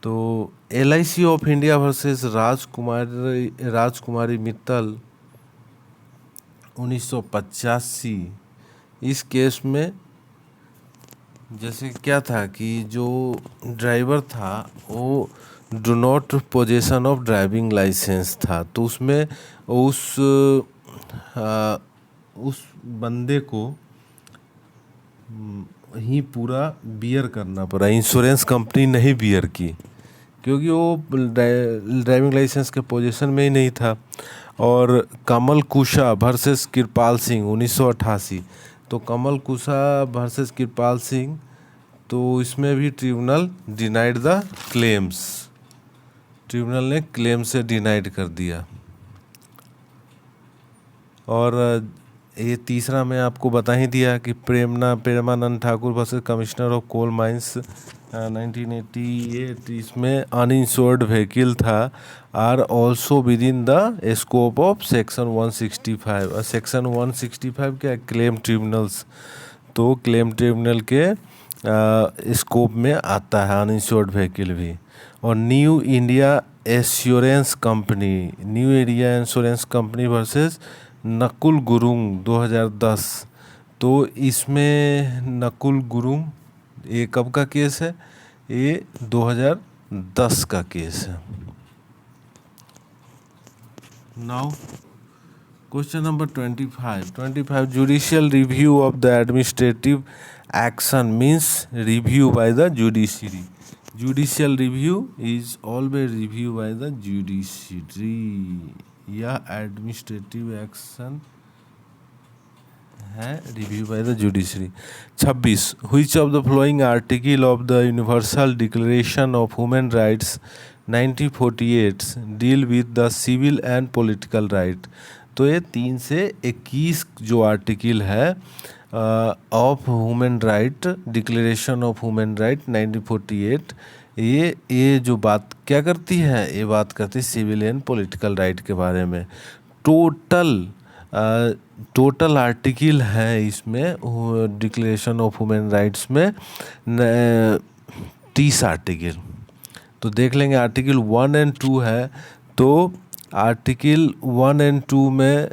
तो LIC ऑफ इंडिया वर्सेस राजकुमारी मित्तल 1985, इस केस में जैसे क्या था कि जो ड्राइवर था वो do not possession of driving licence था, तो उसमें उस बंदे को ही पूरा बियर करना पड़ा, इंश्योरेंस कंपनी नहीं बियर की। क्योंकि वो ड्राइविंग लाइसेंस के पोजीशन में ही नहीं था। और कमल कुशा वर्सेस कृपाल सिंह 1988, तो कमल कुशा वर्सेस कृपाल सिंह, तो इसमें भी tribunal denied the claims, tribunal ने क्लेम से डिनाइड कर दिया। और ये तीसरा मैं आपको बता ही दिया कि Premanand Thakur versus commissioner of coal mines 1988, इसमें अनइंश्योर्ड व्हीकल था are also within the scope of section 165। और सेक्शन 165 क्या, क्लेम ट्रिब्यूनल्स, तो क्लेम ट्रिब्यूनल के स्कोप में आता है अनइंश्योर्ड व्हीकल भी। और New India assurance company, New India insurance company versus Nakul Gurung 2010, तो इसमें नकुल गुरुंग, ये कब का केस है, ये 2010 का केस है। Now question number 25 judicial review of the administrative action means review by the judiciary. Judicial review is always review by the judiciary, या एडमिनिस्ट्रेटिव एक्शन है review by the judiciary. 26 which of the following article of the universal declaration of human rights 1948 deal with the civil and political right. तो ये 3 से 21 जो article है of human right, declaration of human right 1948, ये जो बात क्या करती है, ये बात करती है सिविल एंड पॉलिटिकल राइट के बारे में। टोटल आर्टिकल है इसमें डिक्लेरेशन ऑफ ह्यूमन राइट्स में 30 आर्टिकल। तो देख लेंगे आर्टिकल 1 एंड 2 है, तो आर्टिकल 1 एंड 2 में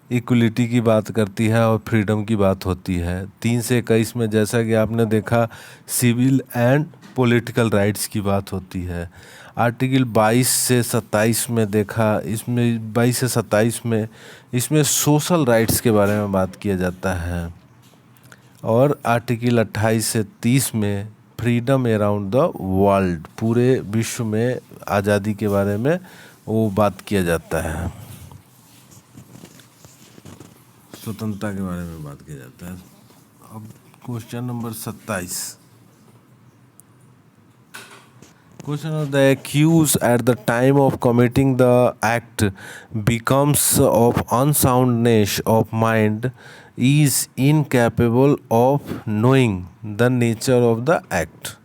इक्वलिटी की बात करती है और फ्रीडम की बात होती है। 3 से 21 में जैसा कि आपने देखा सिविल एंड पॉलिटिकल राइट्स की बात होती है। आर्टिकल 22 से 27 में देखा, इसमें 22 से 27 में इसमें सोशल राइट्स के बारे में बात किया जाता है। और आर्टिकल 28 से 30 में फ्रीडम अराउंड द वर्ल्ड, पूरे विश्व में आज़ादी के बारे में वो बात किया जाता है, स्वतंत्रता के बारे में बात किया जाता है। अब question number 27, question of the accuse at the time of committing the act becomes of unsoundness of mind is incapable of knowing the nature of the act.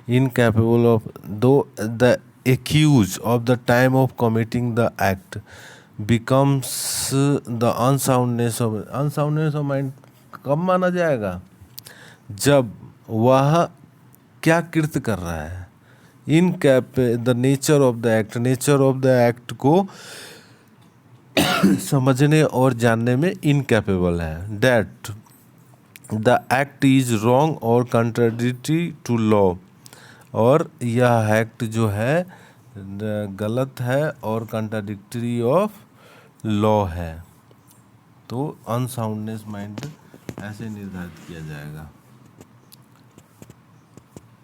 Incapable of, though the accused of the time of committing the act becomes the unsoundness of mind कब माना जाएगा, जब वह क्या कृत्य कर रहा है, the nature of the act, nature of the act को समझने और जानने में इनकैपेबल है। That the act is wrong और कंट्राडिक्टरी टू लॉ, और यह एक्ट जो है गलत है और कंट्राडिक्टरी ऑफ लॉ है। तो अनसाउंडनेस माइंड ऐसे निर्धारित किया जाएगा।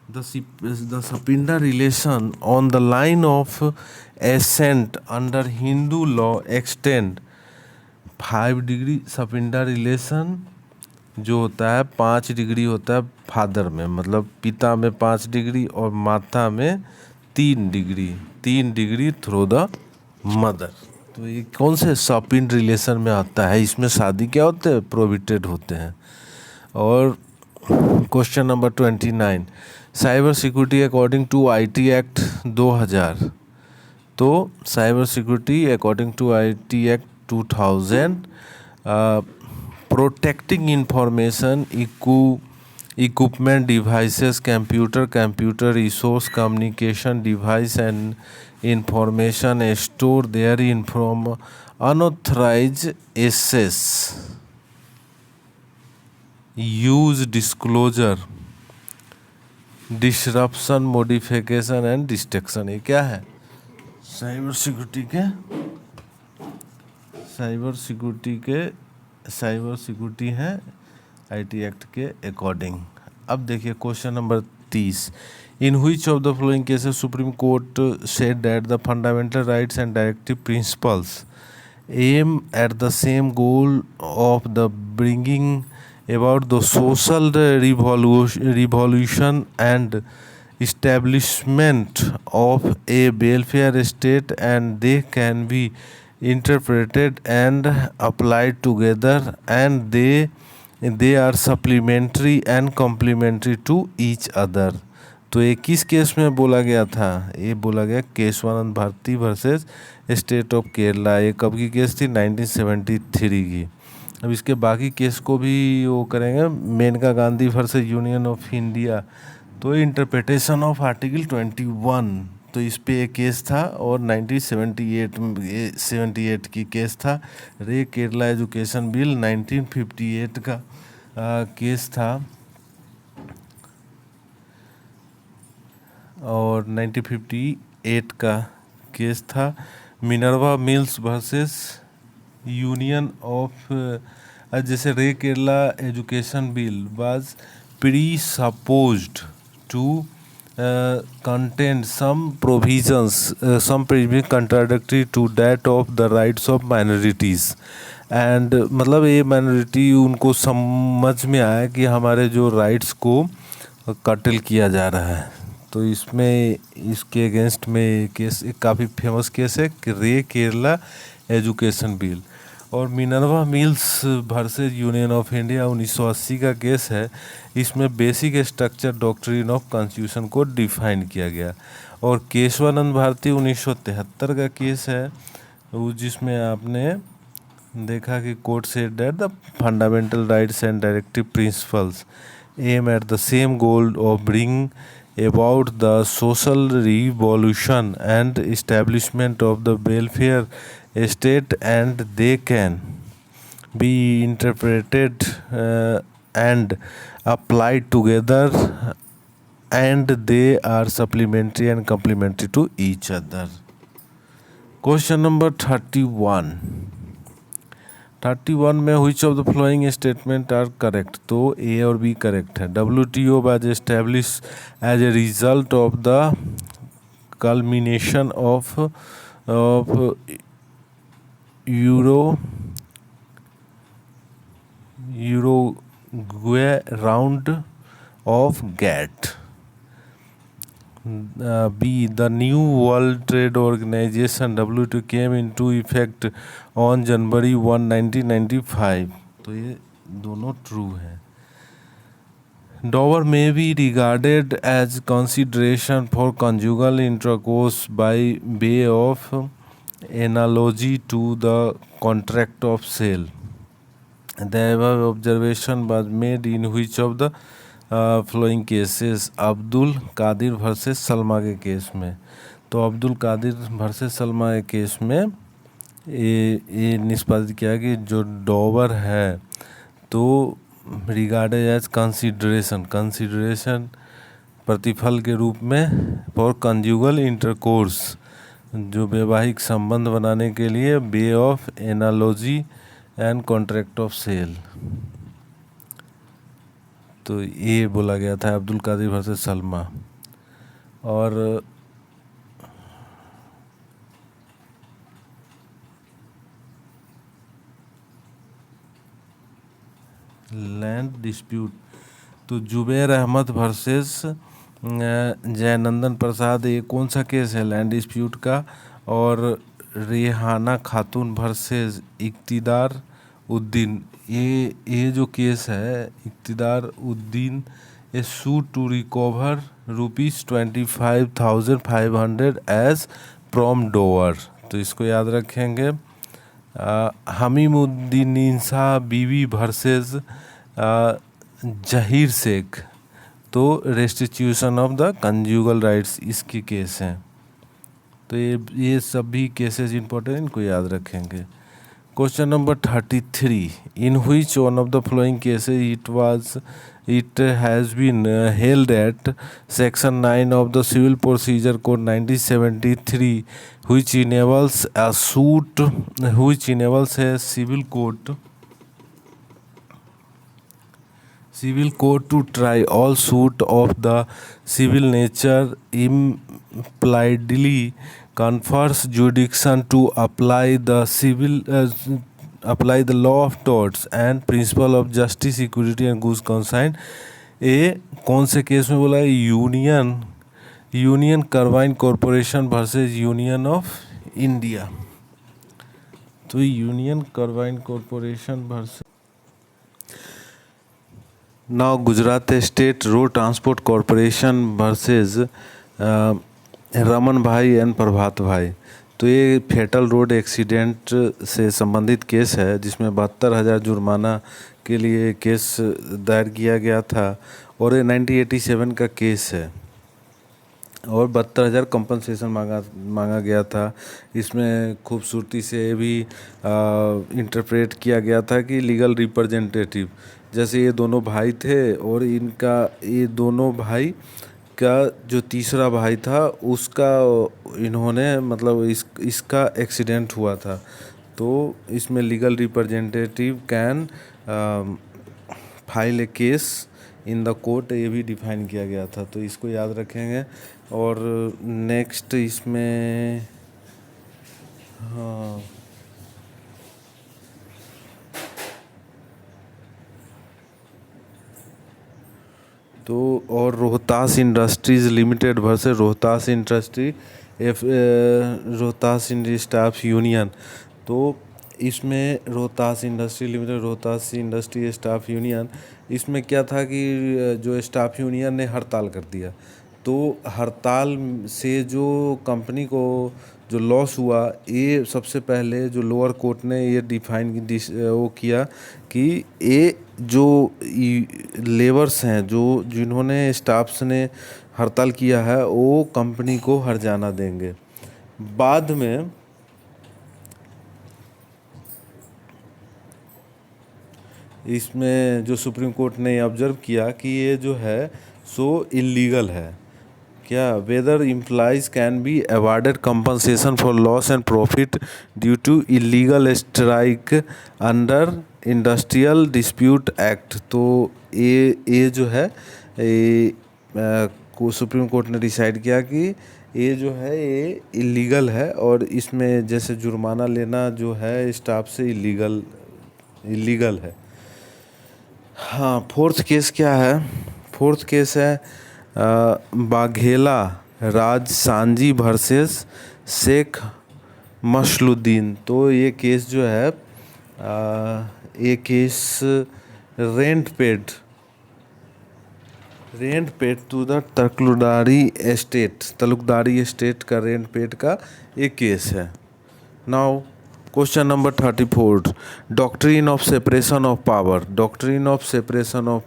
The Sapinda relation on the line of ascent under Hindu law extend 5 degree. Sapinda relation जो होता है 5 डिग्री होता है फादर में, मतलब पिता में 5 डिग्री और माता में 3 degree, 3 degree through the mother. तो ये कौन से सपिंड रिलेशन में आता है, इसमें शादी क्या होते हैं, प्रोहिबिटेड होते हैं। और question number 29 cyber security according to IT act 2000, तो cyber security according to IT act 2000 protecting information equipment devices computer resource communication device and information store therein from unauthorised access use disclosure disruption modification and destruction. ये क्या है, cyber security है IT act के according. अब देखिए question number 30. In which of the following cases Supreme Court said that the fundamental rights and directive principles aim at the same goal of the bringing about the social revolution and establishment of a welfare state, and they can be interpreted and applied together, and they are supplementary and complementary to each other. तो ये किस case में बोला गया था? ये बोला गया Kesavananda Bharati versus state of Kerala. ये कब की केस थी? 1973 की। अब इसके बाकी केस को भी वो करेंगे। Maneka Gandhi versus union of India, तो इंटरप्रिटेशन ऑफ आर्टिकल 21, तो इस पे एक केस था। और 1978 की केस था। रे केरला एजुकेशन बिल 1958 का केस था। और 1958 का केस था Minerva mills versus union of, जैसे re Kerala education bill was presupposed to contain some provisions contradictory to that of the rights of minorities, and मतलब ये माइनॉरिटी उनको समझ में आया कि हमारे जो राइट्स को कटल किया जा रहा है। तो इसमें इसके अगेंस्ट में केस एक काफ़ी फेमस केस है कि रे केरला एजुकेशन बिल। और Minerva mills versus union of India 1980 का केस है। इसमें basic structure doctrine of constitution को डिफाइन किया गया। और केशवानंद भारती 1973 का केस है, जिसमें आपने देखा कि court said that the fundamental rights and directive principles aim at the same goal of bring about the social revolution and establishment of the welfare state, and they can be interpreted and applied together, and they are supplementary and complementary to each other. Question number 31 में which of the following statement are correct? तो A और B correct है। WTO was established as a result of the culmination of Uruguay round of GATT. B. The New World Trade Organization WTO came into effect on January 1, 1995. तो ये दोनों true है। Dower may be regarded as consideration for conjugal intercourse by way of analogy to the contract of sale. The above observation was made in which of the following cases? Abdul Kadir versus Salma के case में। तो Abdul Kadir versus Salma के case में ये निष्पादित किया कि जो डॉवर है तो रिगार्डेड एज कंसिडरेशन प्रतिफल के रूप में फॉर कंजुगल इंटरकोर्स, जो वैवाहिक संबंध बनाने के लिए way of analogy and contract of sale. तो ये बोला गया था अब्दुल कादिर वर्सेस सलमा। और लैंड डिस्प्यूट, तो जुबैर अहमद वर्सेस जयनंदन प्रसाद, ये कौन सा केस है लैंड डिस्प्यूट का? और रेहाना खातून वर्सेस इक्तिदार उद्दीन, ये जो केस है Iktidar Uddin a suit to recover ₹25,500 as from Dover. तो इसको याद रखेंगे। हमीमुद्दीनिसा बीवी वर्सेस जहीर शेख, तो restitution of the conjugal rights इसके केस हैं। तो ये सभी केसेस इंपॉर्टेंट, इनको याद रखेंगे। Question number 33. In which one of the following cases it has been held that Section 9 of the Civil Procedure Code 1973, which enables a civil court civil court to try all suit of the civil nature impliedly confers jurisdiction to apply the law of torts and principle of justice, equity and good conscience। ए कौन से case में बोला है? Union Carbine Corporation versus union of India. तो Union Carbine Corporation versus now Gujarat State Road Transport Corporation versus Raman Bhai and प्रभात भाई। तो ये फेटल road accident से संबंधित केस है जिसमें 72,000 जुर्माना के लिए केस दायर किया गया था और ये 1987 का केस है और 72,000 कंपनसेशन मांगा गया था। इसमें खूबसूरती से भी इंटरप्रेट किया गया था कि लीगल रिप्रेजेंटेटिव, जैसे ये दोनों भाई थे और ये दोनों भाई का जो तीसरा भाई था उसका इन्होंने मतलब इसका एक्सीडेंट हुआ था। तो इसमें legal representative can file A case in the court, ये भी डिफाइन किया गया था। तो इसको याद रखेंगे। और नेक्स्ट इसमें हाँ तो और Rohtas industries limited versus Rohtas industry staff union. तो इसमें Rohtas industry limited Rohtas industry staff union, इसमें क्या था कि जो स्टाफ यूनियन ने हड़ताल कर दिया। तो हड़ताल से जो कंपनी को जो लॉस हुआ, ये सबसे पहले जो लोअर कोर्ट ने ये डिफाइन वो किया कि ये जो लेबर्स हैं जो जिन्होंने स्टाफ्स ने हड़ताल किया है वो कंपनी को हर्जाना देंगे। बाद में इसमें जो सुप्रीम कोर्ट ने ऑब्जर्व किया कि ये जो है सो इलीगल है। क्या whether employees can be awarded compensation for loss and profit due to illegal strike under industrial dispute act. तो ये जो है को सुप्रीम कोर्ट ने डिसाइड किया कि ये जो है ये इलीगल है और इसमें जैसे जुर्माना लेना जो है स्टाफ से इलीगल है। हाँ, फोर्थ केस क्या है? फोर्थ केस है बाघेला राज सांजी वर्सेस शेख मसलुद्दीन। तो ये केस जो है ये case rent paid to the taluqdari estate का रेंट पेड का एक केस है। Now question number 34, doctrine of separation of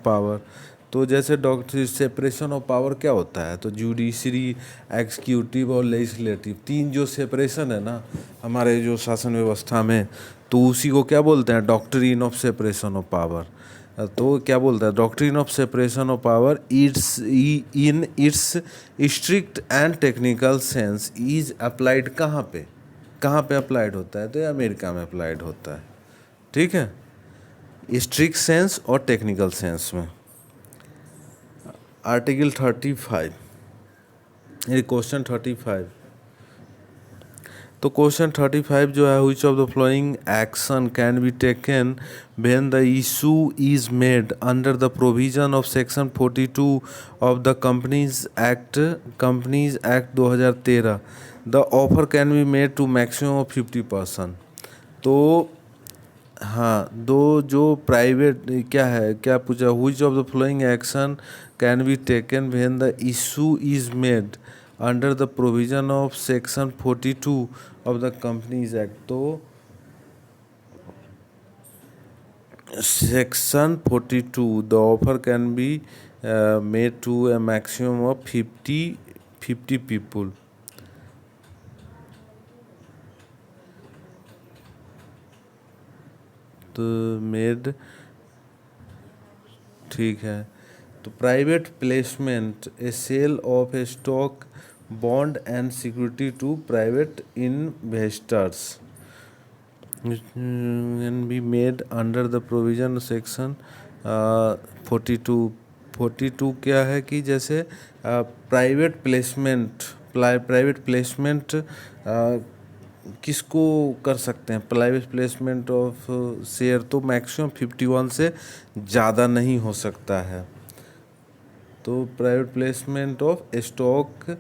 power. तो जैसे सेपरेशन ऑफ पावर क्या होता है? तो जुडिशरी, एग्जीक्यूटिव और लेजिस्लेटिव, तीन जो सेपरेशन है ना हमारे जो शासन व्यवस्था में, तो उसी को क्या बोलते हैं? Doctrine of separation of power. तो क्या बोलता है? Doctrine of separation of power in its strict and technical sense is applied कहाँ पे अप्लाइड होता है? तो ये अमेरिका में अप्लाइड होता है। ठीक है, स्ट्रिक्ट सेंस और टेक्निकल सेंस में। आर्टिकल 35, ये क्वेश्चन 35। तो क्वेश्चन 35 जो है, which of the following action can be taken when the issue is made under the provision of section 42 of the companies act 2013। The offer can be made to maximum of 50%। तो हाँ, दो जो private क्या पूछा? Which of the following action can be taken when the issue is made under the provision of section 42 of the companies Act. तो section 42 the offer can be made to a maximum of 50 people। तो made, ठीक है। तो private placement a sale of a stock bond and security to private investors can be made under the provision section 42 क्या है कि जैसे private placement किसको कर सकते हैं, प्राइवेट प्लेसमेंट ऑफ शेयर तो मैक्सिमम 51 से ज़्यादा नहीं हो सकता है। तो private placement of stock,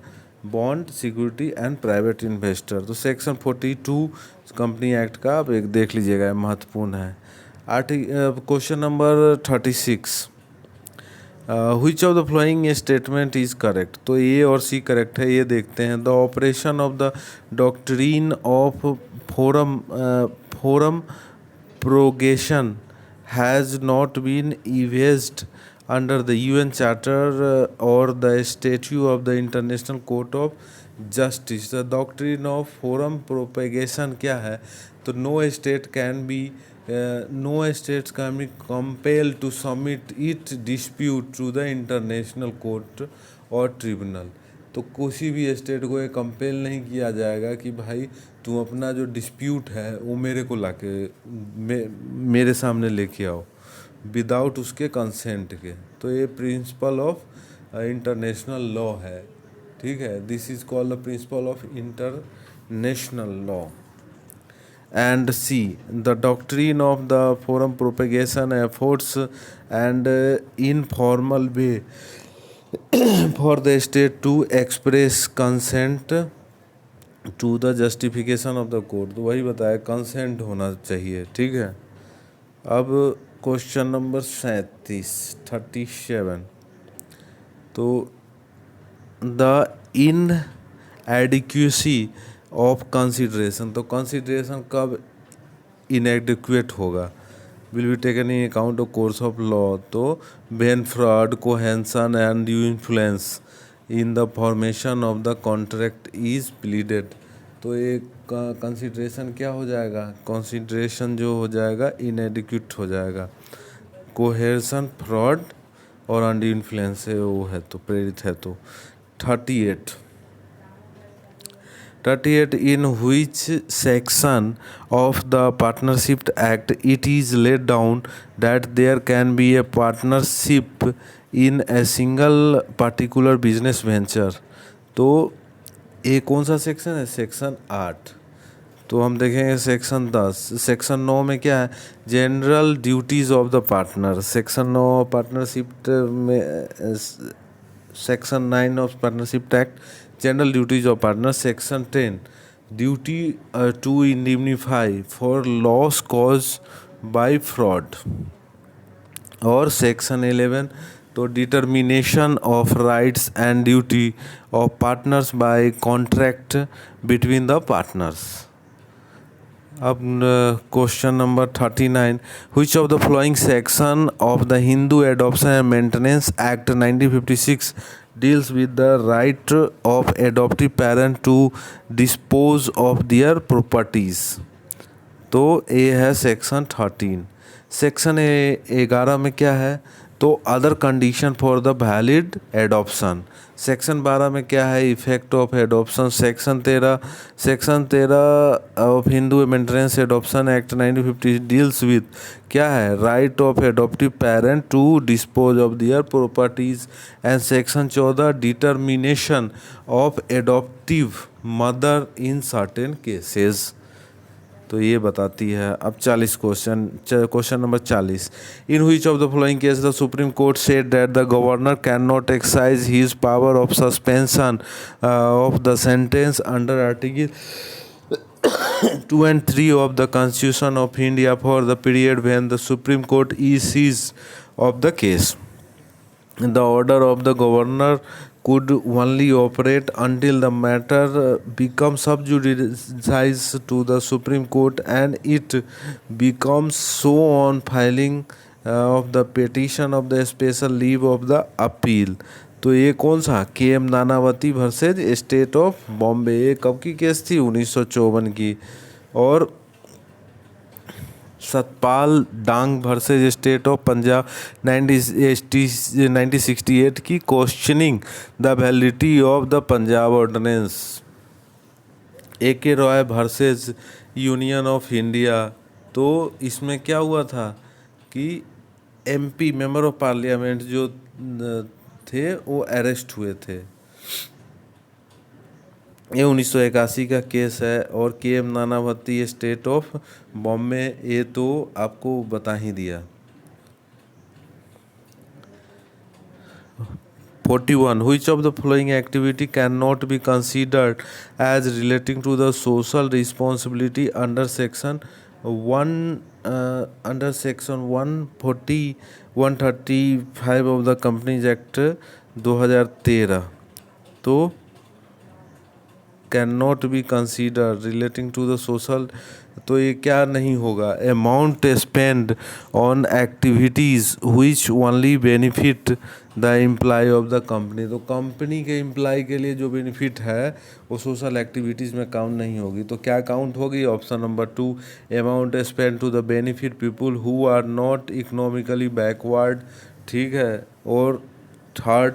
bond, security and private investor, तो सेक्शन 42 कंपनी एक्ट का आप एक देख लीजिएगा, महत्वपूर्ण है। Question number 36, which of the following statement is correct, तो ए और सी करेक्ट है, ये देखते हैं। The operation of the doctrine of forum prorogation has not been इवेस्ड under the UN Charter or the statute of the International Court of Justice. The doctrine of forum propagation क्या है, तो no state can be compelled to submit its dispute to the international court or tribunal। तो किसी भी state को ये compel नहीं किया जाएगा कि भाई तुम अपना जो डिस्प्यूट है वो मेरे को लाके मेरे सामने लेके आओ विदाउट उसके कंसेंट के। तो ये प्रिंसिपल ऑफ इंटरनेशनल लॉ है, ठीक है। This is called the principle of international law. And C, the doctrine of the forum propagation efforts and informal way for the state to express consent to the justification of the court, तो वही बताया consent होना चाहिए, ठीक है। अब question number 37, तो the inadequacy of consideration, तो कंसिडरेशन कब इनएडिक्वेट होगा, will be taken in account of course of law, तो when fraud, coercion and due influence in the formation of the contract is pleaded, तो ये consideration क्या हो जाएगा, consideration जो हो जाएगा इनएडिक्वेट हो जाएगा। कोहेंशन, फ्रॉड और अनड्यू इन्फ्लुएंस है वो है तो प्रेरित है। तो 38 in which section of the Partnership Act it is laid down that there can be a partnership in a single particular business venture, तो ये कौन सा सेक्शन है, सेक्शन 8। तो हम देखेंगे सेक्शन 10। सेक्शन 9 में क्या है, general duties of the partner. Section 9 partnership में, section 9 of partnership act, general duties of partner. Section 10 duty to indemnify for loss cause by fraud. और सेक्शन 11 तो determination of rights and duty of partners by contract between the partners. अब question number 39, which of the following section of the Hindu adoption and maintenance act 1956 deals with the right of adoptive parent to dispose of their properties, तो ये है section 13। Section 11 में क्या है, तो other condition for the valid adoption. Section 12 में क्या है, effect of adoption. Section 13 of Hindu maintenance adoption act 1950 deals with क्या है, right of adoptive parent to dispose of their properties. And section 14 determination of adoptive mother in certain cases, तो ये बताती है। अब 40 question number 40, in which of the following case the supreme court said that the governor can not exercise his power of suspension of the sentence under article 2 and 3 of the Constitution of India for the period when the Supreme Court is seized of the case. The order of the governor could only operate until the matter becomes sub judice to the Supreme Court, and it becomes so on filing of the petition of the special leave of the appeal। तो ये कौन सा, KM Nanavati versus state of Bombay, ये कब की case थी, 1954 की। और Satpal Dang versus state of Punjab 1968 की, questioning the validity of the Punjab ordinance. AK Roy versus union of India, तो इसमें क्या हुआ था कि एमपी मेंबर ऑफ पार्लियामेंट जो थे वो अरेस्ट हुए थे। ये 1981 का केस है। और K M Nanavati state of Bombay, ये तो आपको बता ही दिया। 41. Which of the following activity cannot be considered as relating to the social responsibility under section 140 135 of the Companies Act 2013? तो can not be consider relating to the social, तो ये क्या नहीं होगा? Amount spend on activities which only benefit the employ of the company. तो company के employ के लिए जो बेनिफिट है वो सोशल एक्टिविटीज़ में काउंट नहीं होगी। तो क्या काउंट होगी? Option number 2, amount spend to the benefit people who are not economically backward. ठीक है। और third,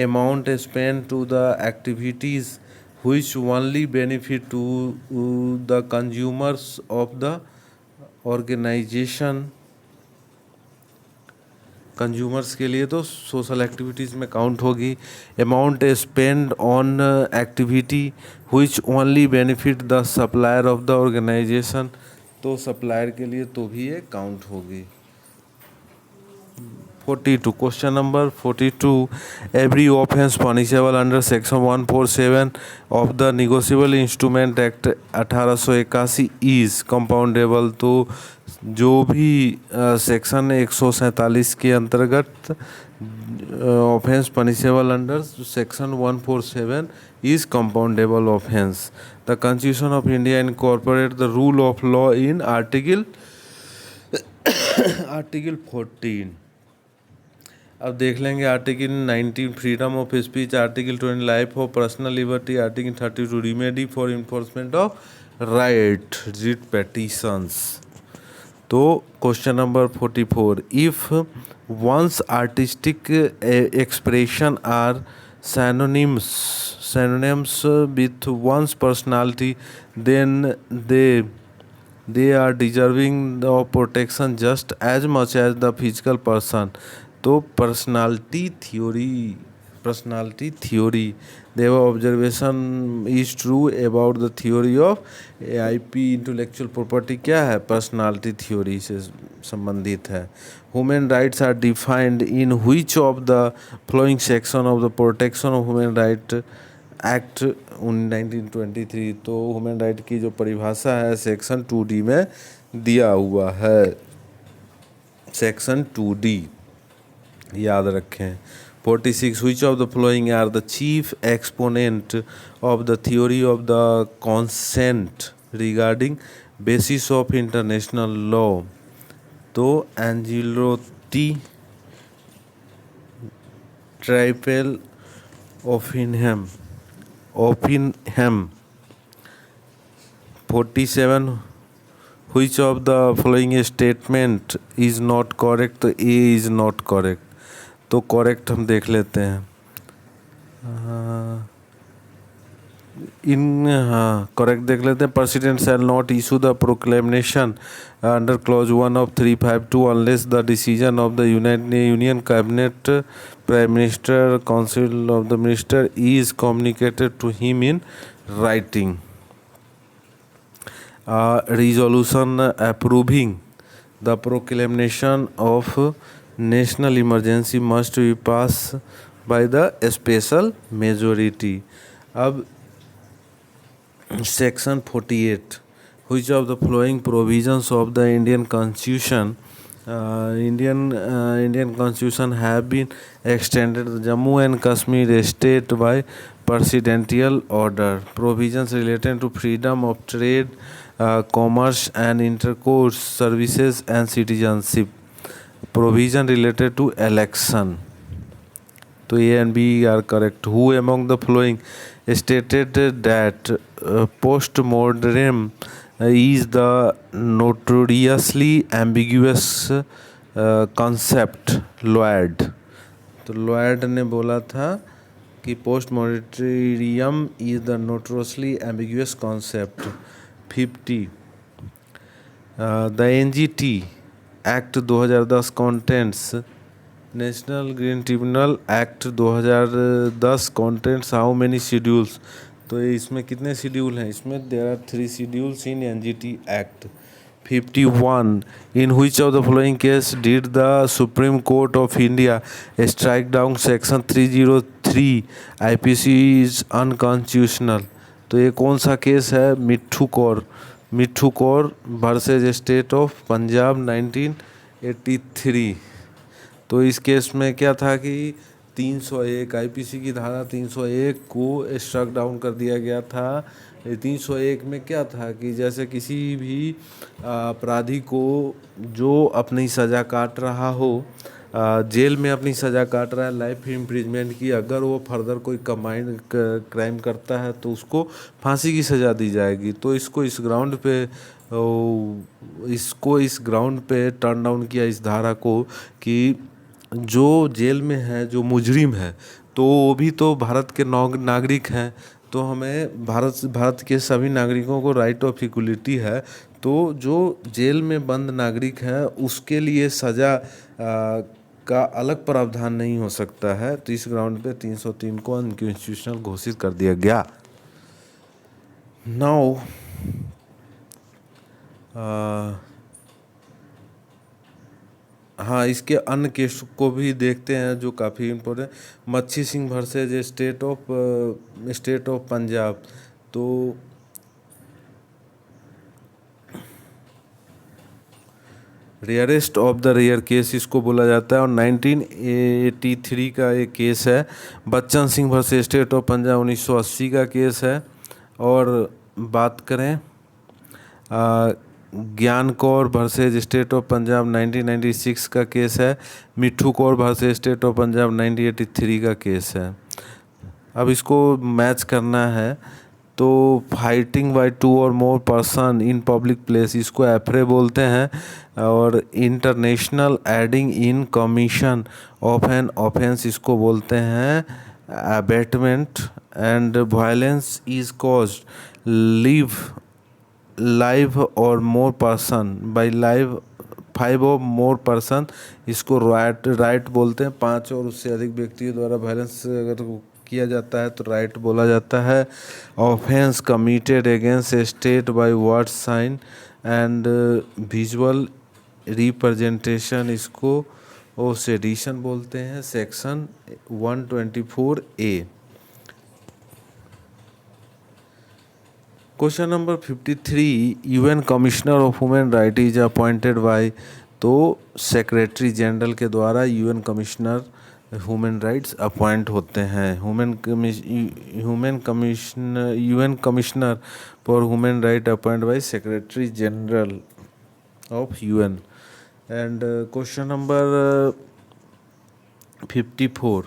amount spend to the activities which only benefit to the consumers of the organization। Consumers के लिए तो सोशल एक्टिविटीज़ में count होगी। Amount spend on activity which only benefit the supplier of the organization, तो supplier के लिए तो भी ये काउंट होगी। 42. Question number 42. Every offence punishable under section 147 of the Negotiable Instrument Act 1881 is compoundable। तो जो भी सेक्शन 147 के अंतर्गत offence punishable under section 147 is compoundable offense। The Constitution of India incorporate the rule of law in article 14। अब देख लेंगे article 19 freedom of speech, article 20 life of personal liberty, article 32 remedy for enforcement of right, writ petitions. तो question number 44, if once artistic expression are synonyms with one's personality, then they are deserving of protection just as much as the physical person। तो personality theory देव observation is true about the theory of AIP intellectual property क्या है? Personality theory से संबंधित है। Human rights are defined in which of the following section of the protection of human right act 1923। तो human right की जो परिभाषा है सेक्शन 2D में दिया हुआ है। सेक्शन 2D याद रखें। 46. Which of the following are the chief exponent of the theory of the consent regarding basis of international law? तो एंजिलोटी, ट्राइपेल, ओफिनहम। 47. Which of the following statement is not correct? तो A is not correct। तो correct हम देख लेते हैं। Correct देख लेते हैं। President shall not issue the proclamation under clause 1 of 352 unless the decision of the union cabinet prime minister council of the minister is communicated to him in writing. resolution approving the proclamation of national emergency must be passed by the special majority। अब section 48, which of the following provisions of the Indian Constitution Indian Constitution have been extended to Jammu and Kashmir state by presidential order? Provisions related to freedom of trade, commerce and intercourse, services and citizenship। Provision related to election। तो A and B are correct। Who among the following stated that post-mortem is the notoriously ambiguous concept? Lloyd। तो Lloyd ने बोला था कि post moratorium is the notoriously ambiguous concept. 50, the NGT act 2010 contents, national green tribunal act 2010 contents how many schedules. तो इसमें कितने schedule हैं? इसमें there are 3 schedules in NGT act. 51. In which of the following case did the Supreme Court of India strike down Section 303 IPC is unconstitutional? तो ये कौन सा case है? मिट्ठू Kaur versus state of Punjab 1983। तो इस केस में क्या था कि 301 आईपीसी की धारा 301 को स्ट्रक डाउन कर दिया गया था। 301 में क्या था कि जैसे किसी भी अपराधी को जो अपनी सज़ा काट रहा हो, जेल में अपनी सज़ा काट रहा है लाइफ इम्प्रिजमेंट की, अगर वो फर्दर कोई कंबाइंड क्राइम करता है तो उसको फांसी की सज़ा दी जाएगी। तो इसको इस ग्राउंड पे टर्न डाउन किया इस धारा को कि जो जेल में है जो मुजरिम है तो वो भी तो भारत के नागरिक हैं। तो हमें भारत के सभी नागरिकों को राइट ऑफ इक्वलिटी है। तो जो जेल में बंद नागरिक है उसके लिए सज़ा का अलग प्रावधान नहीं हो सकता है। तो इस ग्राउंड पे 303 को अनकॉन्स्टिट्यूशनल घोषित कर दिया गया। नाउ हाँ, इसके अन्य केस को भी देखते हैं जो काफ़ी important. Machhi Singh versus state of Punjab. तो rarest of the rare case इसको बोला जाता है। और 1983 का एक केस है। Bachchan Singh versus state of Punjab 1980 का केस है। और बात करें ज्ञान Kaur versus state of Punjab 1996 का केस है। मिट्ठू Kaur versus state of Punjab 1983 का केस है। अब इसको मैच करना है तो fighting by 2 or more person in public place इसको एफरे बोलते हैं। और intentional aiding in commission of an offence इसको बोलते हैं abetment. And violence is caused live or more person by live 5 और मोर पर्सन इसको राइट बोलते हैं। 5 और उससे अधिक व्यक्तियों द्वारा वायलेंस अगर किया जाता है तो राइट बोला जाता है। Offence committed against a state by word sign and visual representation इसको सेडिशन बोलते हैं। Section 124A। Question number 53, UN commissioner of human right is appointed by. तो सेक्रेटरी जनरल के द्वारा UN commissioner human rights appoint होते हैं। UN commissioner for human right appoint by secretary general of UN. And question number 54,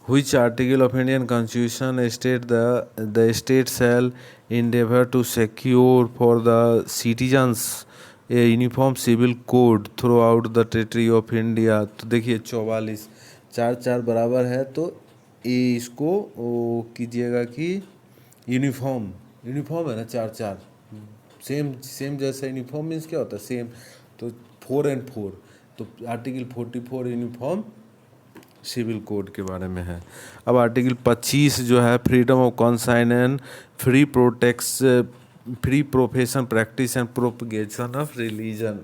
which article of Indian Constitution state the state shall endeavor to secure for the citizens a uniform civil code throughout the territory of India। तो देखिए 44 4 बराबर है तो ये इसको कीजिएगा कि uniform है ना 4 सेम जैसा यूनिफॉर्म मीन्स क्या होता है सेम। तो 4 and 4 तो आर्टिकल 44 यूनिफॉर्म सिविल कोड के बारे में है। अब आर्टिकल 25 जो है freedom of conscience and free profession practice and propagation of religion.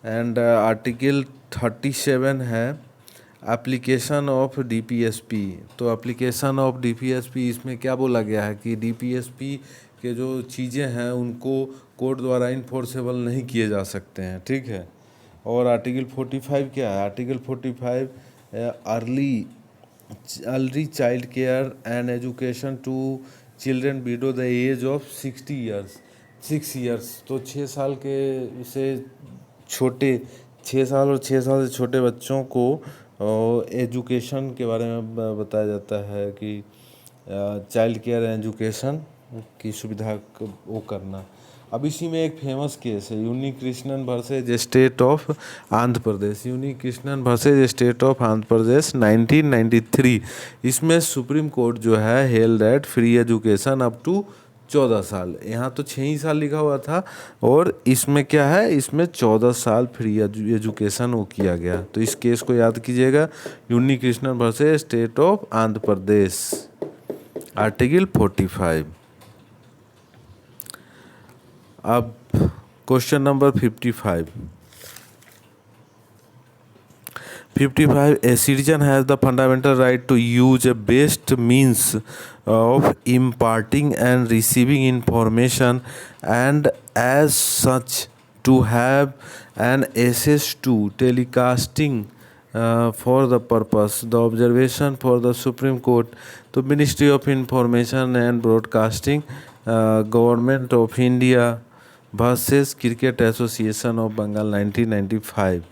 And article 37 है एप्लीकेशन ऑफ डीपीएसपी। तो एप्लीकेशन ऑफ डीपीएसपी इसमें क्या बोला गया है कि डीपीएसपी के जो चीज़ें हैं उनको कोर्ट द्वारा इन्फोर्सेबल नहीं किए जा सकते हैं, ठीक है। और आर्टिकल 45 क्या है? Article 45 early child care and education to children below the age of 6 years. तो 6 साल के से छोटे 6 साल और 6 साल से छोटे बच्चों को एजुकेशन के बारे में बताया जाता है कि चाइल्ड केयर एंड एजुकेशन की सुविधा वो करना। अब इसी में एक फेमस केस है Unni Krishnan versus state of Andhra Pradesh. Unni Krishnan versus state of Andhra Pradesh 1993। इसमें सुप्रीम कोर्ट जो है held that free education up to 14 साल। यहाँ तो 6 ही साल लिखा हुआ था और इसमें क्या है, इसमें 14 साल फ्री एजुकेशन वो किया गया। तो इस केस को याद कीजिएगा, उन्नी Krishnan versus state of Andhra Pradesh, article 45। अब question number 55। 55, a citizen has the fundamental right to use a best means of imparting and receiving information, and as such to have an access to telecasting for the purpose the observation for the Supreme Court to Ministry of Information and Broadcasting, Government of India versus Cricket Association of Bengal 1995।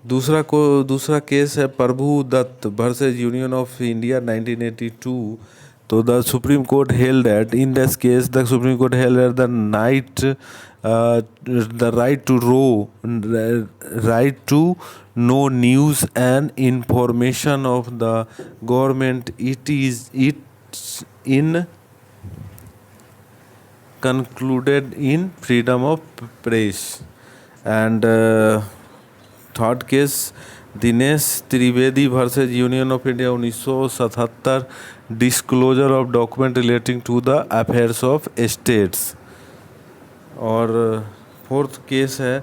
दूसरा case है Prabhu Dutt versus union of India 1982। तो the supreme court held that in this case the supreme court held that the right to know news and information of the government it's in concluded in freedom of press। and third case Dinesh Trivedi versus union of India 1977, disclosure of document relating to the affairs of states. और fourth case है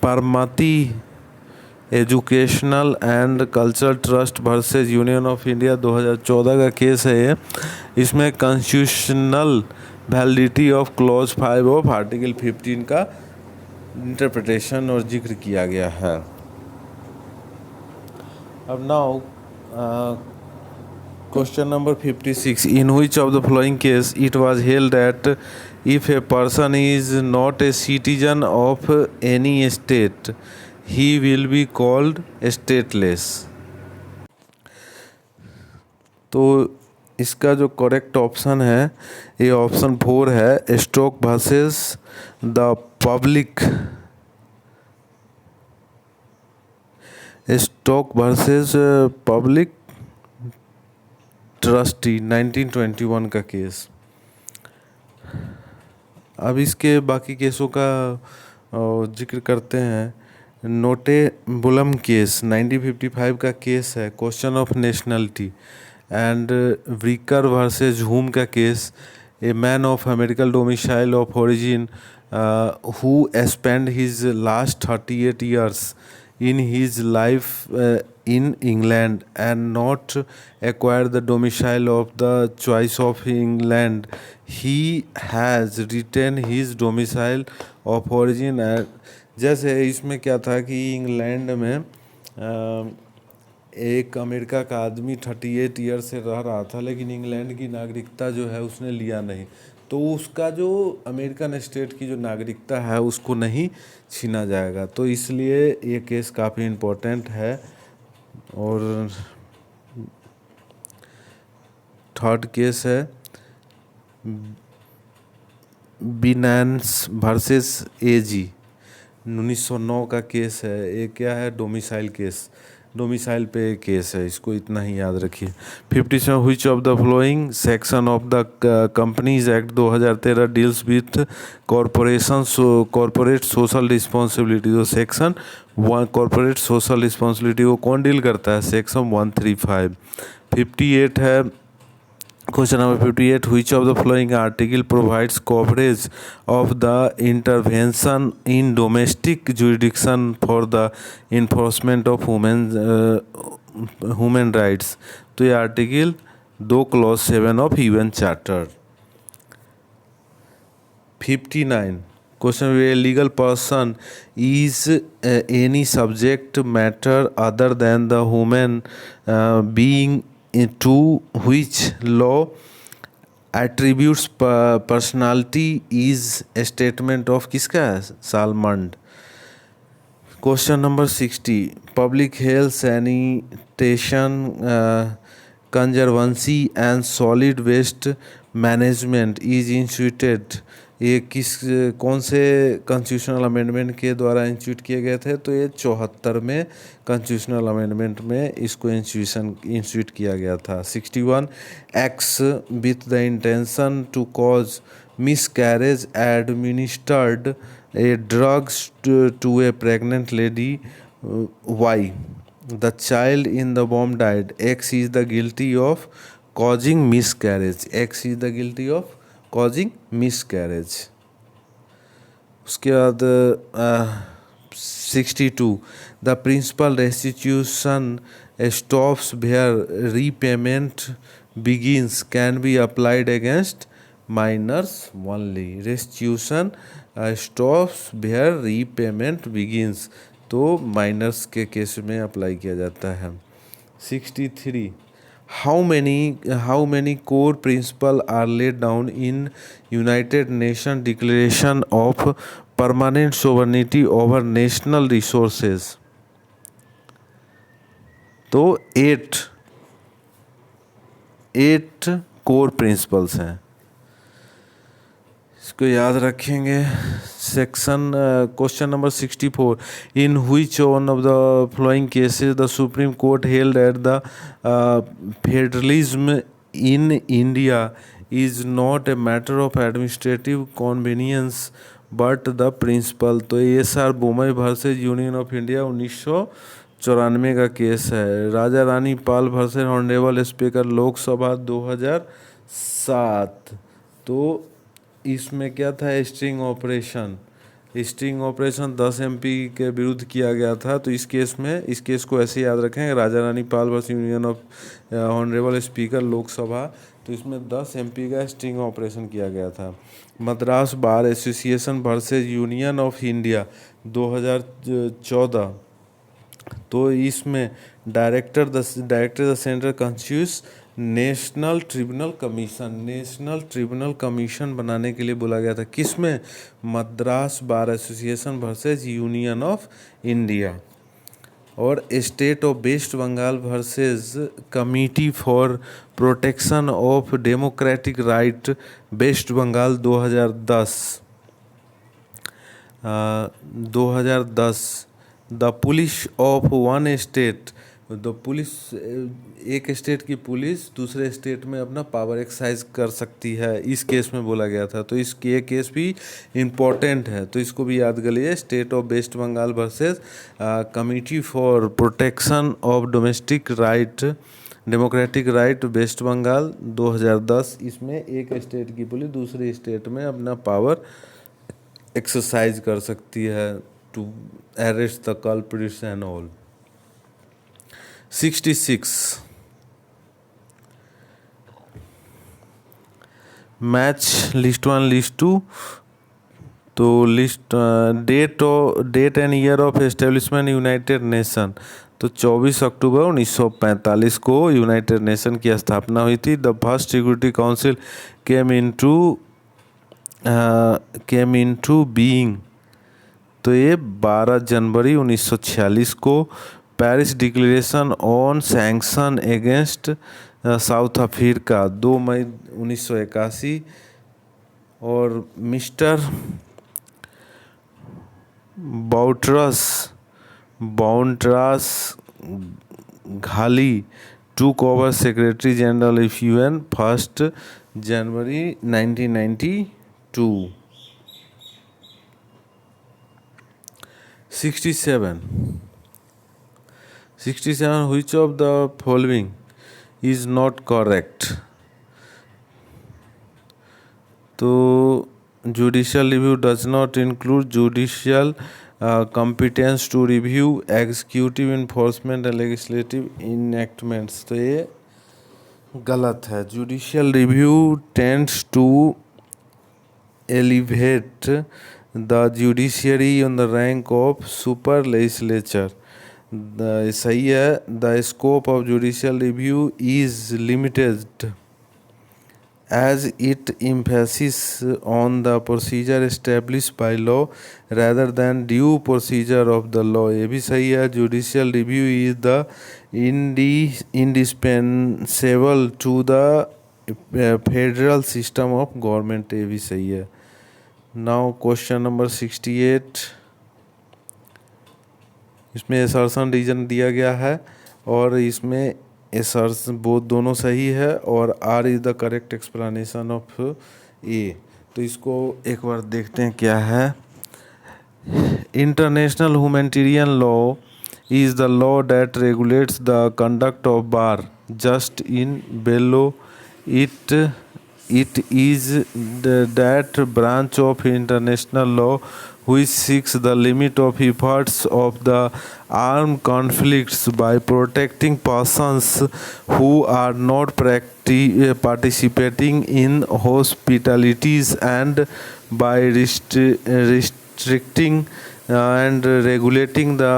Pramati educational and cultural trust versus union of India 2014 का case है ये। इसमें constitutional validity of clause 5 of article 15 का interpretation और जिक्र किया गया है। अब now question number 56, in which of the following case it was held that if a person is not a citizen of any state he will be called stateless. तो इसका जो करेक्ट ऑप्शन है ये ऑप्शन 4 है, Stoke versus the public, Stoke versus public trustee 1921 का case. अब इसके बाकी केसों का जिक्र करते हैं। नोटेबुलम केस 1955 का केस है, question of nationality. And Whicker versus Hume का case, a man of American domicile of origin who spent his last 38 years in his life in England and not acquired the domicile of the choice of England, he has retained his domicile of origin। जैसे इसमें क्या था कि England में एक America का आदमी 38 year से रह रहा था, लेकिन इंग्लैंड की नागरिकता जो है उसने लिया नहीं, तो उसका जो अमेरिकन स्टेट की जो नागरिकता है उसको नहीं छीना जाएगा। तो इसलिए ये केस काफ़ी इम्पोर्टेंट है। और थर्ड केस है बिनांस वर्सेस एजी 1909 का केस है। ये क्या है, डोमिसाइल केस, डोमिसाइल पे केस है, इसको इतना ही याद रखिए। 57, which of the following section of the companies act 2013 deals with corporate social responsibility. तो सेक्शन 1 कॉरपोरेट सोशल रिस्पॉन्सिबिलिटी वो कौन डील करता है, सेक्शन 135। 58 है question number 58, which of the following article provides coverage of the intervention in domestic jurisdiction for the enforcement of human rights। तो ये article 2 clause 7 of UN charter. 59 question, a legal person is any subject matter other than the human being to which law attributes personality is a statement of किसका है, Salmond. Question number 60, public health sanitation conservancy and solid waste management is instituted ये कौन से constitutional amendment के द्वारा institute किए गए थे? तो ये 74वें कॉन्स्टिट्यूशनल अमेंडमेंट में इसको इंस्टीट्यूट किया गया था। 61 acts with the intention to cause miscarriage administered a drugs to a pregnant lady. Why? The child in the womb died. X is the guilty of causing miscarriage. X is the guilty of causing miscarriage. उसके बाद 62 the principal restitution stops where repayment begins can be applied against minors only. restitution stops where repayment begins, तो miners के case में apply किया जाता है। 63 how many core principles are laid down in United Nations Declaration of Permanent Sovereignty over National Resources? तो 8 core principles हैं, इसको याद रखेंगे। Question number 64 in which one of the following cases the supreme court held at the federalism in India is not a matter of administrative convenience but the principle? तो ASR Bommai versus union of India 1994 का case है। राजा रानी Pal versus honourable speaker Lok Sabha 2007। तो इसमें क्या था? String operation 10 MP के विरुद्ध किया गया था। तो इस केस को ऐसे याद रखें, राजा रानी Pal versus union of honourable speaker Lok Sabha. तो इसमें 10 MP का स्ट्रिंग ऑपरेशन किया गया था। Madras bar association versus union of India 2014। तो इसमें director the central constitutes national tribunal commission बनाने के लिए बोला गया था। किसमें? Madras bar association versus union of India. और state of waste Bengal versus committee for protection of democratic right waste Bengal 2010। The police of one state, the police, एक state की पुलिस दूसरे स्टेट में अपना पावर एक्सरसाइज कर सकती है, इस केस में बोला गया था। तो ये केस भी इम्पोर्टेंट है, तो इसको भी याद कर लीजिए। State of waste Bengal versus committee for protection of democratic right waste Bengal 2010। इसमें एक स्टेट की पुलिस दूसरे स्टेट में अपना पावर एक्सरसाइज कर सकती है to arrest the culprits and all. 66 match list 1 list 2। तो list date and year of establishment united nation, तो 24 अक्टूबर 1945 को यूनाइटेड नेशन की स्थापना हुई थी। The first security council came into being, तो ये 12 जनवरी 1946 को। Paris declaration on sanction against South Africa 2 May 1981। और mister Boutros Ghali took over secretary general of UN 1 January 1992। 67 which of the following is not correct? तो judicial review does not include judicial competence to review executive enforcement and legislative enactments, तो ये गलत है। judicial review tends to elevate the judiciary on the rank of super legislature, सही है। The scope of judicial review is limited as it emphasis on the procedure establish by law rather than due procedure of the law, ये भी सही है। Judicial review is the indispensable to the federal system of government, ये भी सही है। Now question number 68, इसमें assertion reason दिया गया है और इसमें एसर्शन बोथ दोनों सही है और R is the correct explanation of A. तो इसको एक बार देखते हैं क्या है। International humanitarian law is the law that regulates the conduct of bar. Just in below it is that branch of international law which seeks the limit of efforts of the armed conflicts by protecting persons who are not participating in hospitalities and by restricting and regulating the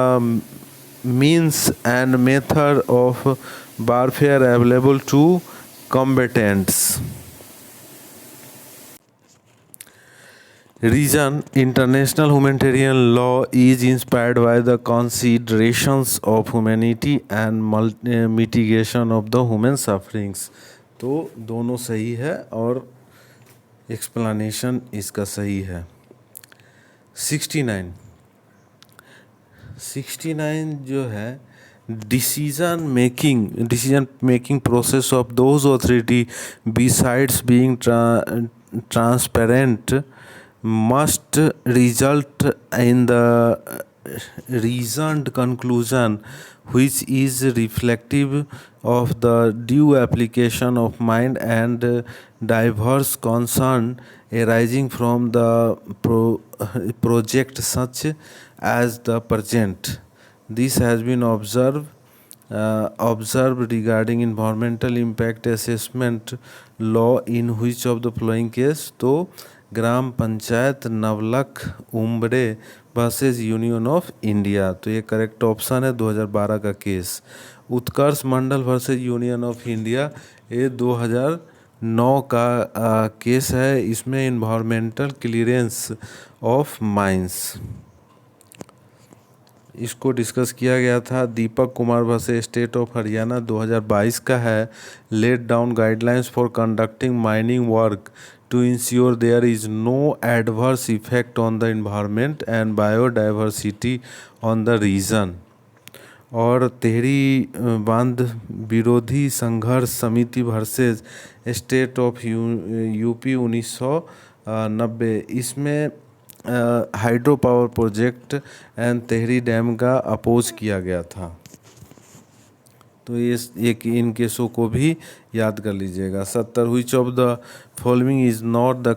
means and method of warfare available to combatants. Reason: international humanitarian law is inspired by the considerations of humanity and mitigation of the human sufferings. तो दोनों सही है और explanation इसका सही है। 69 जो है, decision making process of those authority besides being transparent must result in the reasoned conclusion which is reflective of the due application of mind and diverse concern arising from the project such as the present. This has been observed regarding environmental impact assessment law in which of the following case? तो Gram Panchayat Navalakh Umbre versus union of India, तो ये correct option है 2012 का case. Utkarsh Mandal versus union of India, ये 2009 का case है। इसमें environmental clearance of mines इसको डिस्कस किया गया था। Deepak Kumar versus state of Haryana 2022 का है। Laid down guidelines for conducting mining work to ensure there is no adverse effect on the environment and biodiversity on the region. और तेहरी बांध विरोधी संघर्ष समिति वर्सेस स्टेट ऑफ यूपी 1990, इसमें hydro power project and Tehri dam का oppose किया गया था। तो ये इन केसों को भी याद कर लीजिएगा। 70 which of the following is not the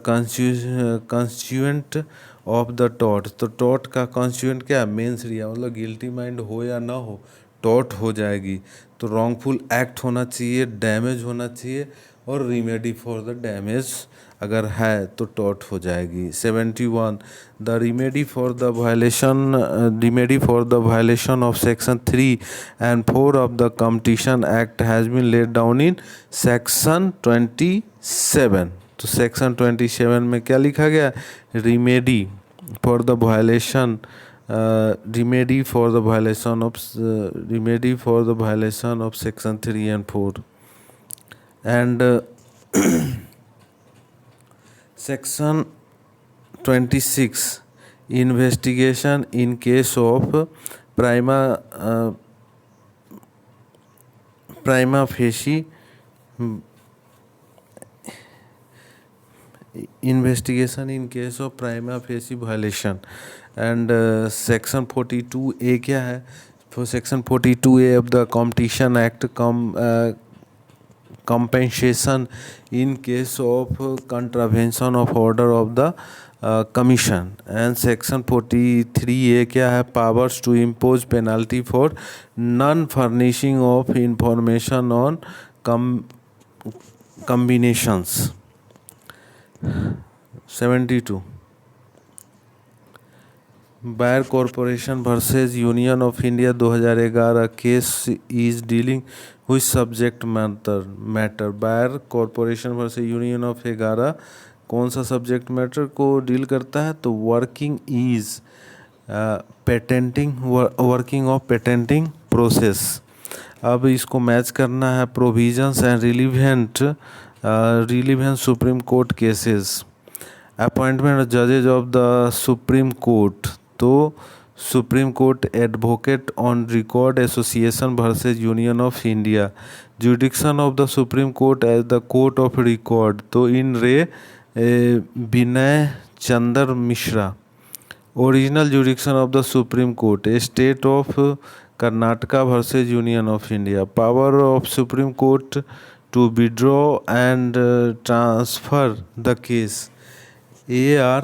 constituent of the taught. तो टॉट का कंस्टिट्यूएंट क्या है? मेंस रिया, मतलब गिल्टी माइंड हो या ना हो टॉट हो जाएगी। तो रॉन्गफुल एक्ट होना चाहिए, डैमेज होना चाहिए और रिमेडी फॉर द डैमेज अगर है तो टॉट हो जाएगी। 71 the remedy for the violation of section 3 and 4 of the Competition Act has been laid down in section 27। तो सेक्शन 27 में क्या लिखा गया? Remedy for the violation of section 3 and 4 and Section 26 investigation in case of prima facie investigation in case of prima facie violation and Section 42A क्या है? For Section 42A of the Competition Act compensation in case of contravention of order of the commission and Section 43A क्या है? Powers to impose penalty for non furnishing of information on combinations। 72 Bayer corporation versus union of India 2011 case is dealing हुई subject matter. Bayer corporation versus union of 11 कौन सा subject matter को deal करता है? तो working of patenting process. अब इसको match करना है provisions and relevant Supreme Court cases. Appointment जजेज ऑफ द सुप्रीम कोर्ट, तो Supreme Court advocate on record association versus union of India, jurisdiction of the supreme Court as the court of record, तो in re Vinay Chandra Mishra, original jurisdiction of the supreme Court state of Karnataka versus union of India, power of Supreme Court to withdraw and transfer the case, AR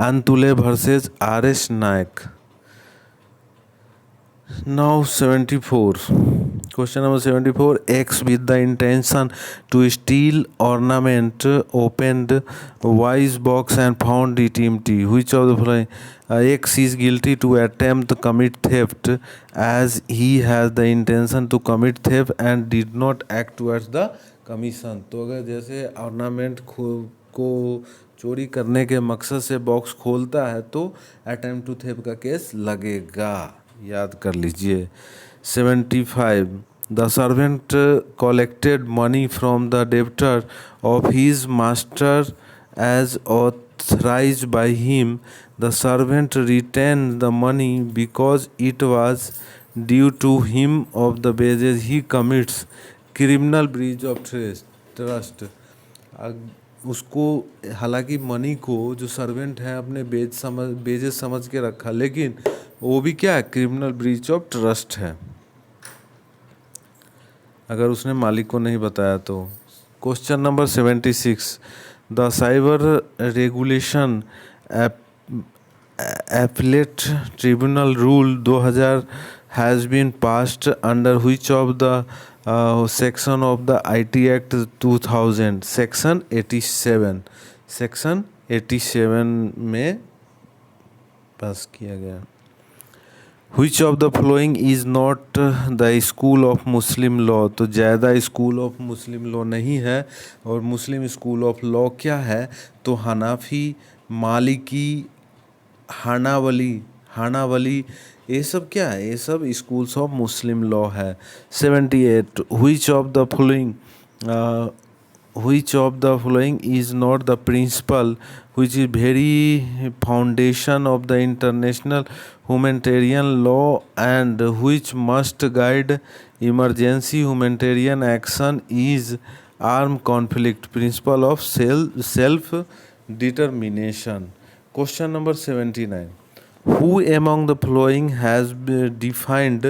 Antule versus RS Naik. Now 74. Question number 74. X with the intention to steal ornament opened wise box and found it empty. Which of the following? X is guilty to attempt to commit theft as he has the intention to commit theft and did not act towards the commission. तो अगर जैसे ornament को चोरी करने के मकसद से box खोलता है तो अटेम्प्ट टू थेफ्ट का केस लगेगा, याद कर लीजिए। 75. The servant collected money from the debtor of his master as authorised by him, the servant retain the money because it was due to him of the wages he commits criminal breach of trust. उसको हालांकि money को जो servant है अपने badges समझ के रखा, लेकिन वो भी क्या है, क्रिमिनल ब्रीच ऑफ ट्रस्ट है अगर उसने मालिक को नहीं बताया तो। Question number 76. The cyber regulation appellate tribunal rule 2000 has been passed under which of the section of the IT act 2000, section 87, section 87 में पास किया गया। Which of the following is not the school of Muslim law, तो ज़्यादा school of Muslim law नहीं है, और मुस्लिम school of law क्या है, तो हनाफी, मालिकी, हानावली, ये सब क्या है, ये सब स्कूल्स ऑफ मुस्लिम लॉ है। 78. Which of the following is not the principle which is very foundation of the international humanitarian law and which must guide emergency humanitarian action is armed conflict, principle of self determination. Question number 79. Who among the following has defined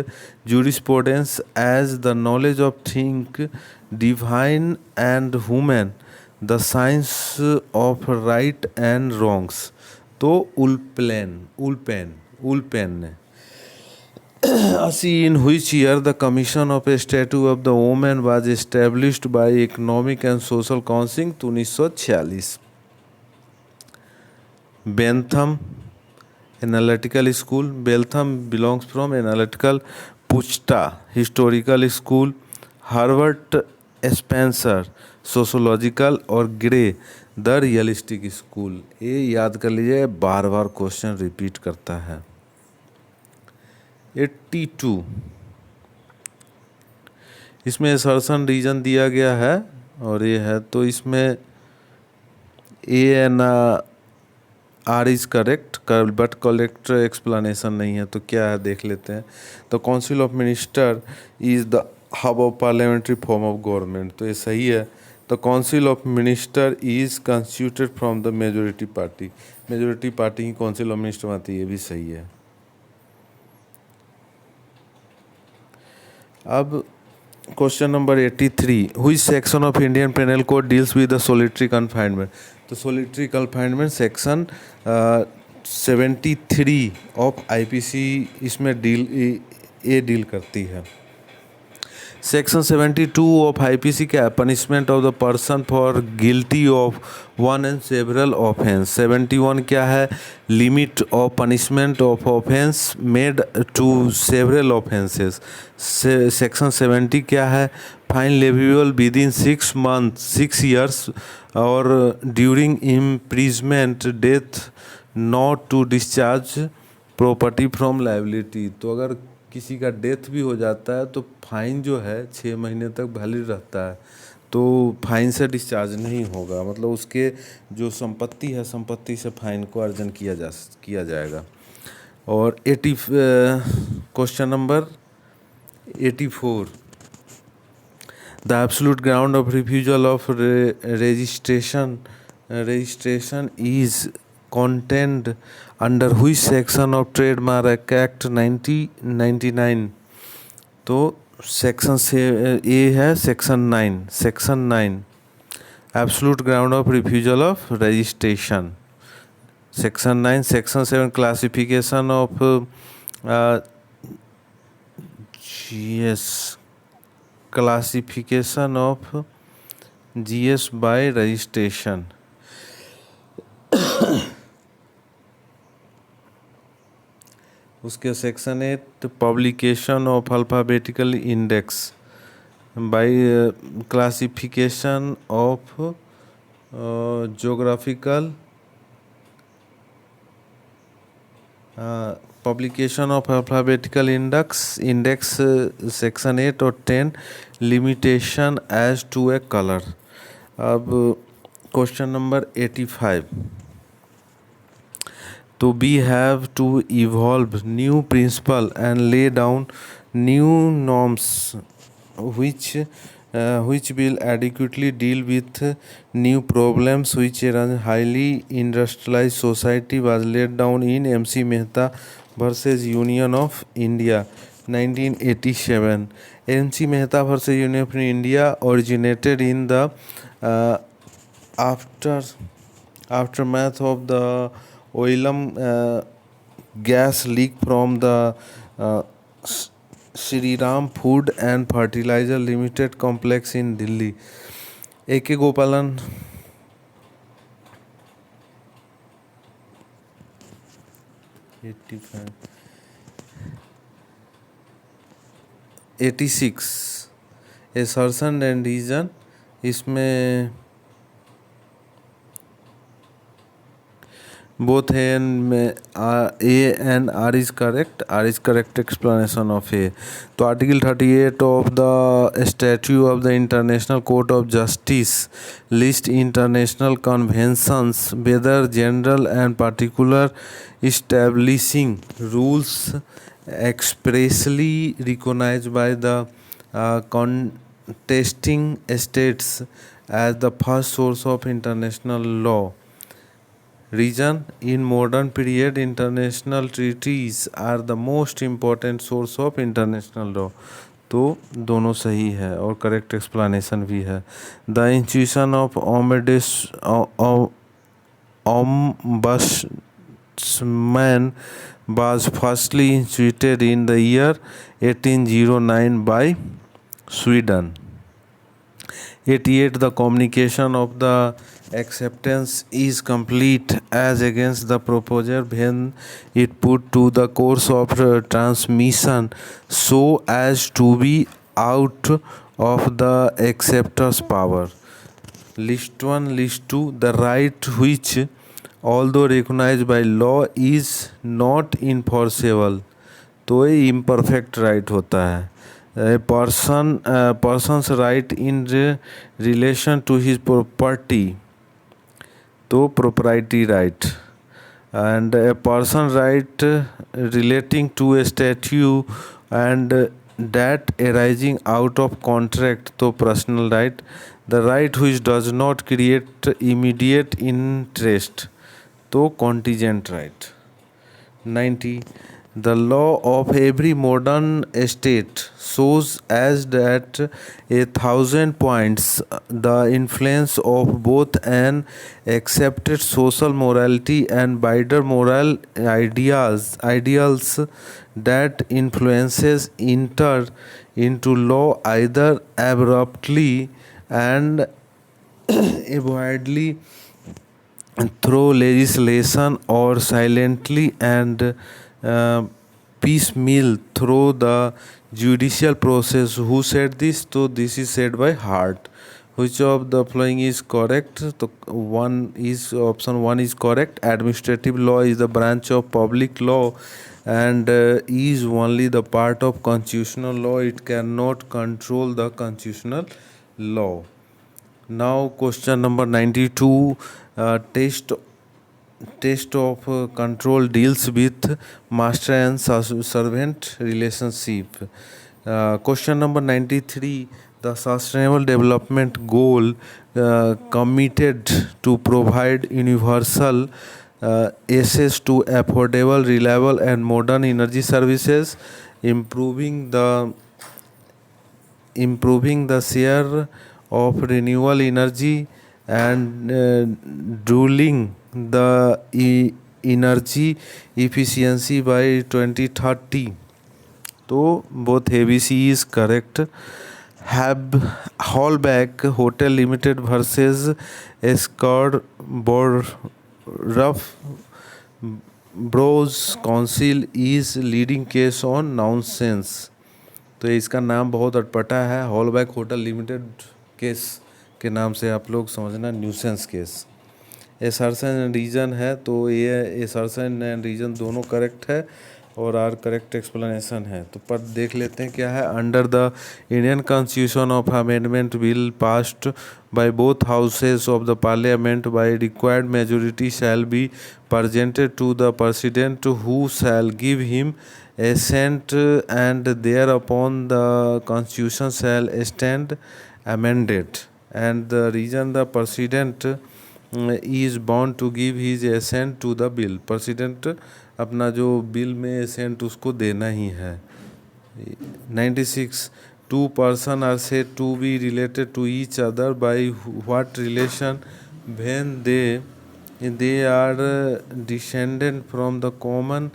jurisprudence as the knowledge of things divine and human, the science of right and wrongs, तो उलपेन ने। 80. In which year the Commission of a Statute of the Women was established by Economic and Social Council, 1946। Bentham Analytical School, Bentham belongs from Analytical Puchta Historical School, Harvard Spencer sociological और grey the realistic school. ये याद कर लीजिए, बार बार question repeat करता है। 82. इसमें assertion reason दिया गया है और ये है, तो इसमें ANR is correct but correct explanation नहीं है, तो क्या है देख लेते हैं। The council of minister is the hub of parliamentary form of government, तो ये सही है। The council of minister is constituted from the majority party, majority party की काउंसिल ऑफ मिनिस्टर आती है, ये भी सही है। अब question number 83. Which section of Indian Penal Code deals with the solitary confinement, तो solitary confinement section 73 of IPC इसमें डील करती है। सेक्शन 72 ऑफ IPC क्या है, punishment of the person for guilty of one and several offence. 71 क्या है, limit of punishment of offence made to several offences. Section 70 क्या है, fine leviable within 6 years और during imprisonment death not to discharge property from liability, तो अगर किसी का death भी हो जाता है तो फाइन जो है 6 महीने तक वैलिड रहता है। तो फाइन से डिस्चार्ज नहीं होगा, मतलब उसके जो संपत्ति है संपत्ति से फाइन को अर्जन किया जाएगा। और 80 question number 84, the absolute ground of refusal of registration is contained under which section of Trademark Act 1999? तो सेक्शन से ए है section 9 absolute ground of refusal of registration, section 9। Section 7 classification of GS, classification of GS by registration. उसके section 8 publication of alphabetical index by classification of geographical publication of alphabetical index section 8 और 10 limitation as to a colour. अब question number 85, तो we have to evolve new principle and lay down new norms which will adequately deal with new problems which a highly industrialized society was laid down in MC Mehta versus Union of India 1987. MC Mehta versus Union of India originated in the aftermath of the oilum gas leak from the Shri Ram Food and Fertilizer Limited complex in Delhi. A.K. Gopalan, 85, 86 assertion and reason, इसमें both A and R is correct. R is correct explanation of A. तो article 38 of the statute of the International Court of Justice list international conventions whether general and particular establishing rules expressly recognized by the contesting states as the first source of international law. Reason, in modern period international treaties are the most important source of international law. तो दोनों सही है और correct explanation भी है। The institution of ombudsman was firstly instituted in the year 1809 by Sweden. 88, the communication of the acceptance is complete as against the proposer when it put to the course of transmission so as to be out of the acceptor's power. List 1, list 2, the right which although recognized by law is not enforceable, तो ये imperfect right होता है। person's right in relation to his property, तो proprietary right, and a person right relating to a statute and that arising out of contract, तो personal right, the right which does not create immediate interest, तो contingent right। 90, the law of every modern state shows as that 1,000 points the influence of both an accepted social morality and wider moral ideals that influences enter into law either abruptly and avoidly through legislation or silently and piecemeal through the judicial process. Who said this? So this is said by Hart. Which of the following is correct? So option 1 is correct. Administrative law is the branch of public law and is only the part of constitutional law. It cannot control the constitutional law. Now question number 92, test of control deals with master and servant relationship. Question number 93, the sustainable development goal committed to provide universal access to affordable, reliable and modern energy services, improving the share of renewable energy and doubling the energy efficiency by 2030. तो both ABC is correct. Have Hallback Hotel Limited versus Escort Rough Bros Council is leading case on nonsense. तो इसका नाम बहुत अटपटा है, हॉलबैक hotel limited case के नाम से आप लोग समझना, nuisance case. Assertion and reason है, तो ये एसर्शन एंड रीजन दोनों करेक्ट है और आर करेक्ट एक्सप्लेनेशन है। तो पर देख लेते हैं क्या है। Under the Indian constitution of amendment bill passed by both houses of the parliament by required majority shall be presented to the president who shall give him assent and thereupon the constitution shall stand amended, and the reason the president is bound to give his assent to the bill. president अपना जो bill में assent उसको देना ही है। 96, two person are said to be related to each other by what relation when they are descended from the common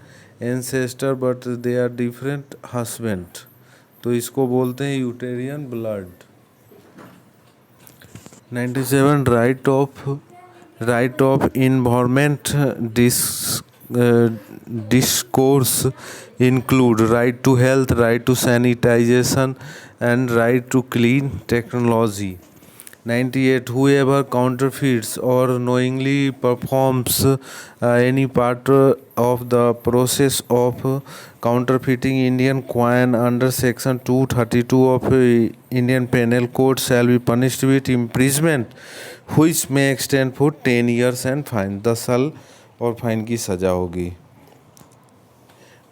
ancestor but they are different husband, तो इसको बोलते हैं यूटेरियन blood. 97, right of environment discourse include right to health, right to sanitization and right to clean technology. 98, whoever counterfeits or knowingly performs any part of the process of counterfeiting Indian coin under section 232 of Indian Penal Code shall be punished with imprisonment which may extend for 10 years and fine। 10 साल और fine की सजा होगी।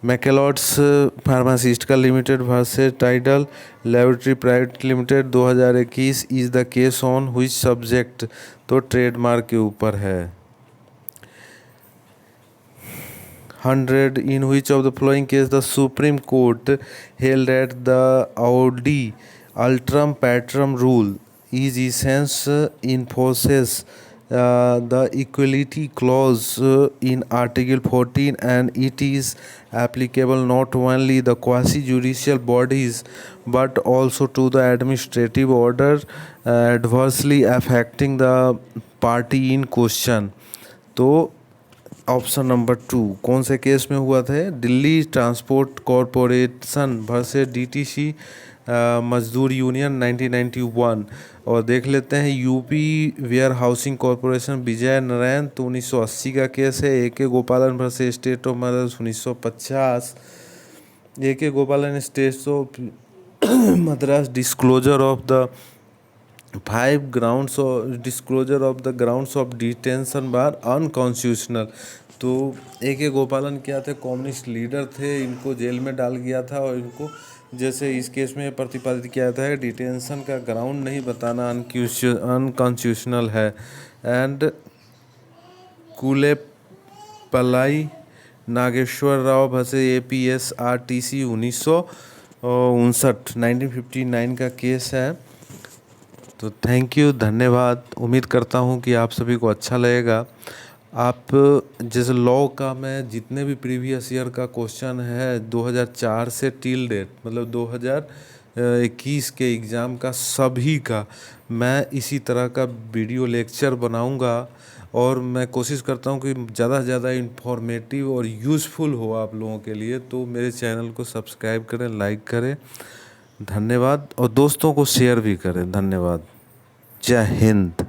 Macleods pharmaceutical limited versus Tidal laboratory private limited 2021 is the case on which subject, तो trademark के ऊपर है। 100, in which of the following case the Supreme Court held that the Audi Ultram Patrum rule is essence enforces the equality clause in Article 14 and it is applicable not only the quasi-judicial bodies but also to the administrative order adversely affecting the party in question। तो option number 2 कौन से case में हुआ था? Delhi transport Corporation versus DTC मजदूर union 1991। और देख लेते हैं UP where housing corporation Vijay Narayan, तो 1980 का केस है। ए के गोपालन वर्सेस स्टेट ऑफ मद्रास 1950। ए के गोपालन state of Madras disclosure of the 5 grounds of disclosure of the grounds of detention bar unconstitutional. तो ए के गोपालन क्या थे? कम्युनिस्ट लीडर थे, इनको जेल में डाल गया था और इनको जैसे इस केस में प्रतिपादित किया था डिटेंशन का ग्राउंड नहीं बताना अनकॉन्स्टिट्यूशनल है। एंड कुलेपलाई नागेश्वर राव भसे APSRTC 1959 का केस है। तो थैंक यू, धन्यवाद। उम्मीद करता हूँ कि आप सभी को अच्छा लगेगा। आप जैसे लॉ का मैं जितने भी प्रीवियस ईयर का क्वेश्चन है 2004 से टिल डेट मतलब 2021 के एग्ज़ाम का सभी का मैं इसी तरह का वीडियो लेक्चर बनाऊंगा और मैं कोशिश करता हूं कि ज़्यादा से ज़्यादा इंफॉर्मेटिव और यूज़फुल हो आप लोगों के लिए। तो मेरे चैनल को सब्सक्राइब करें, लाइक करें, धन्यवाद, और दोस्तों को शेयर भी करें। धन्यवाद। जय हिंद।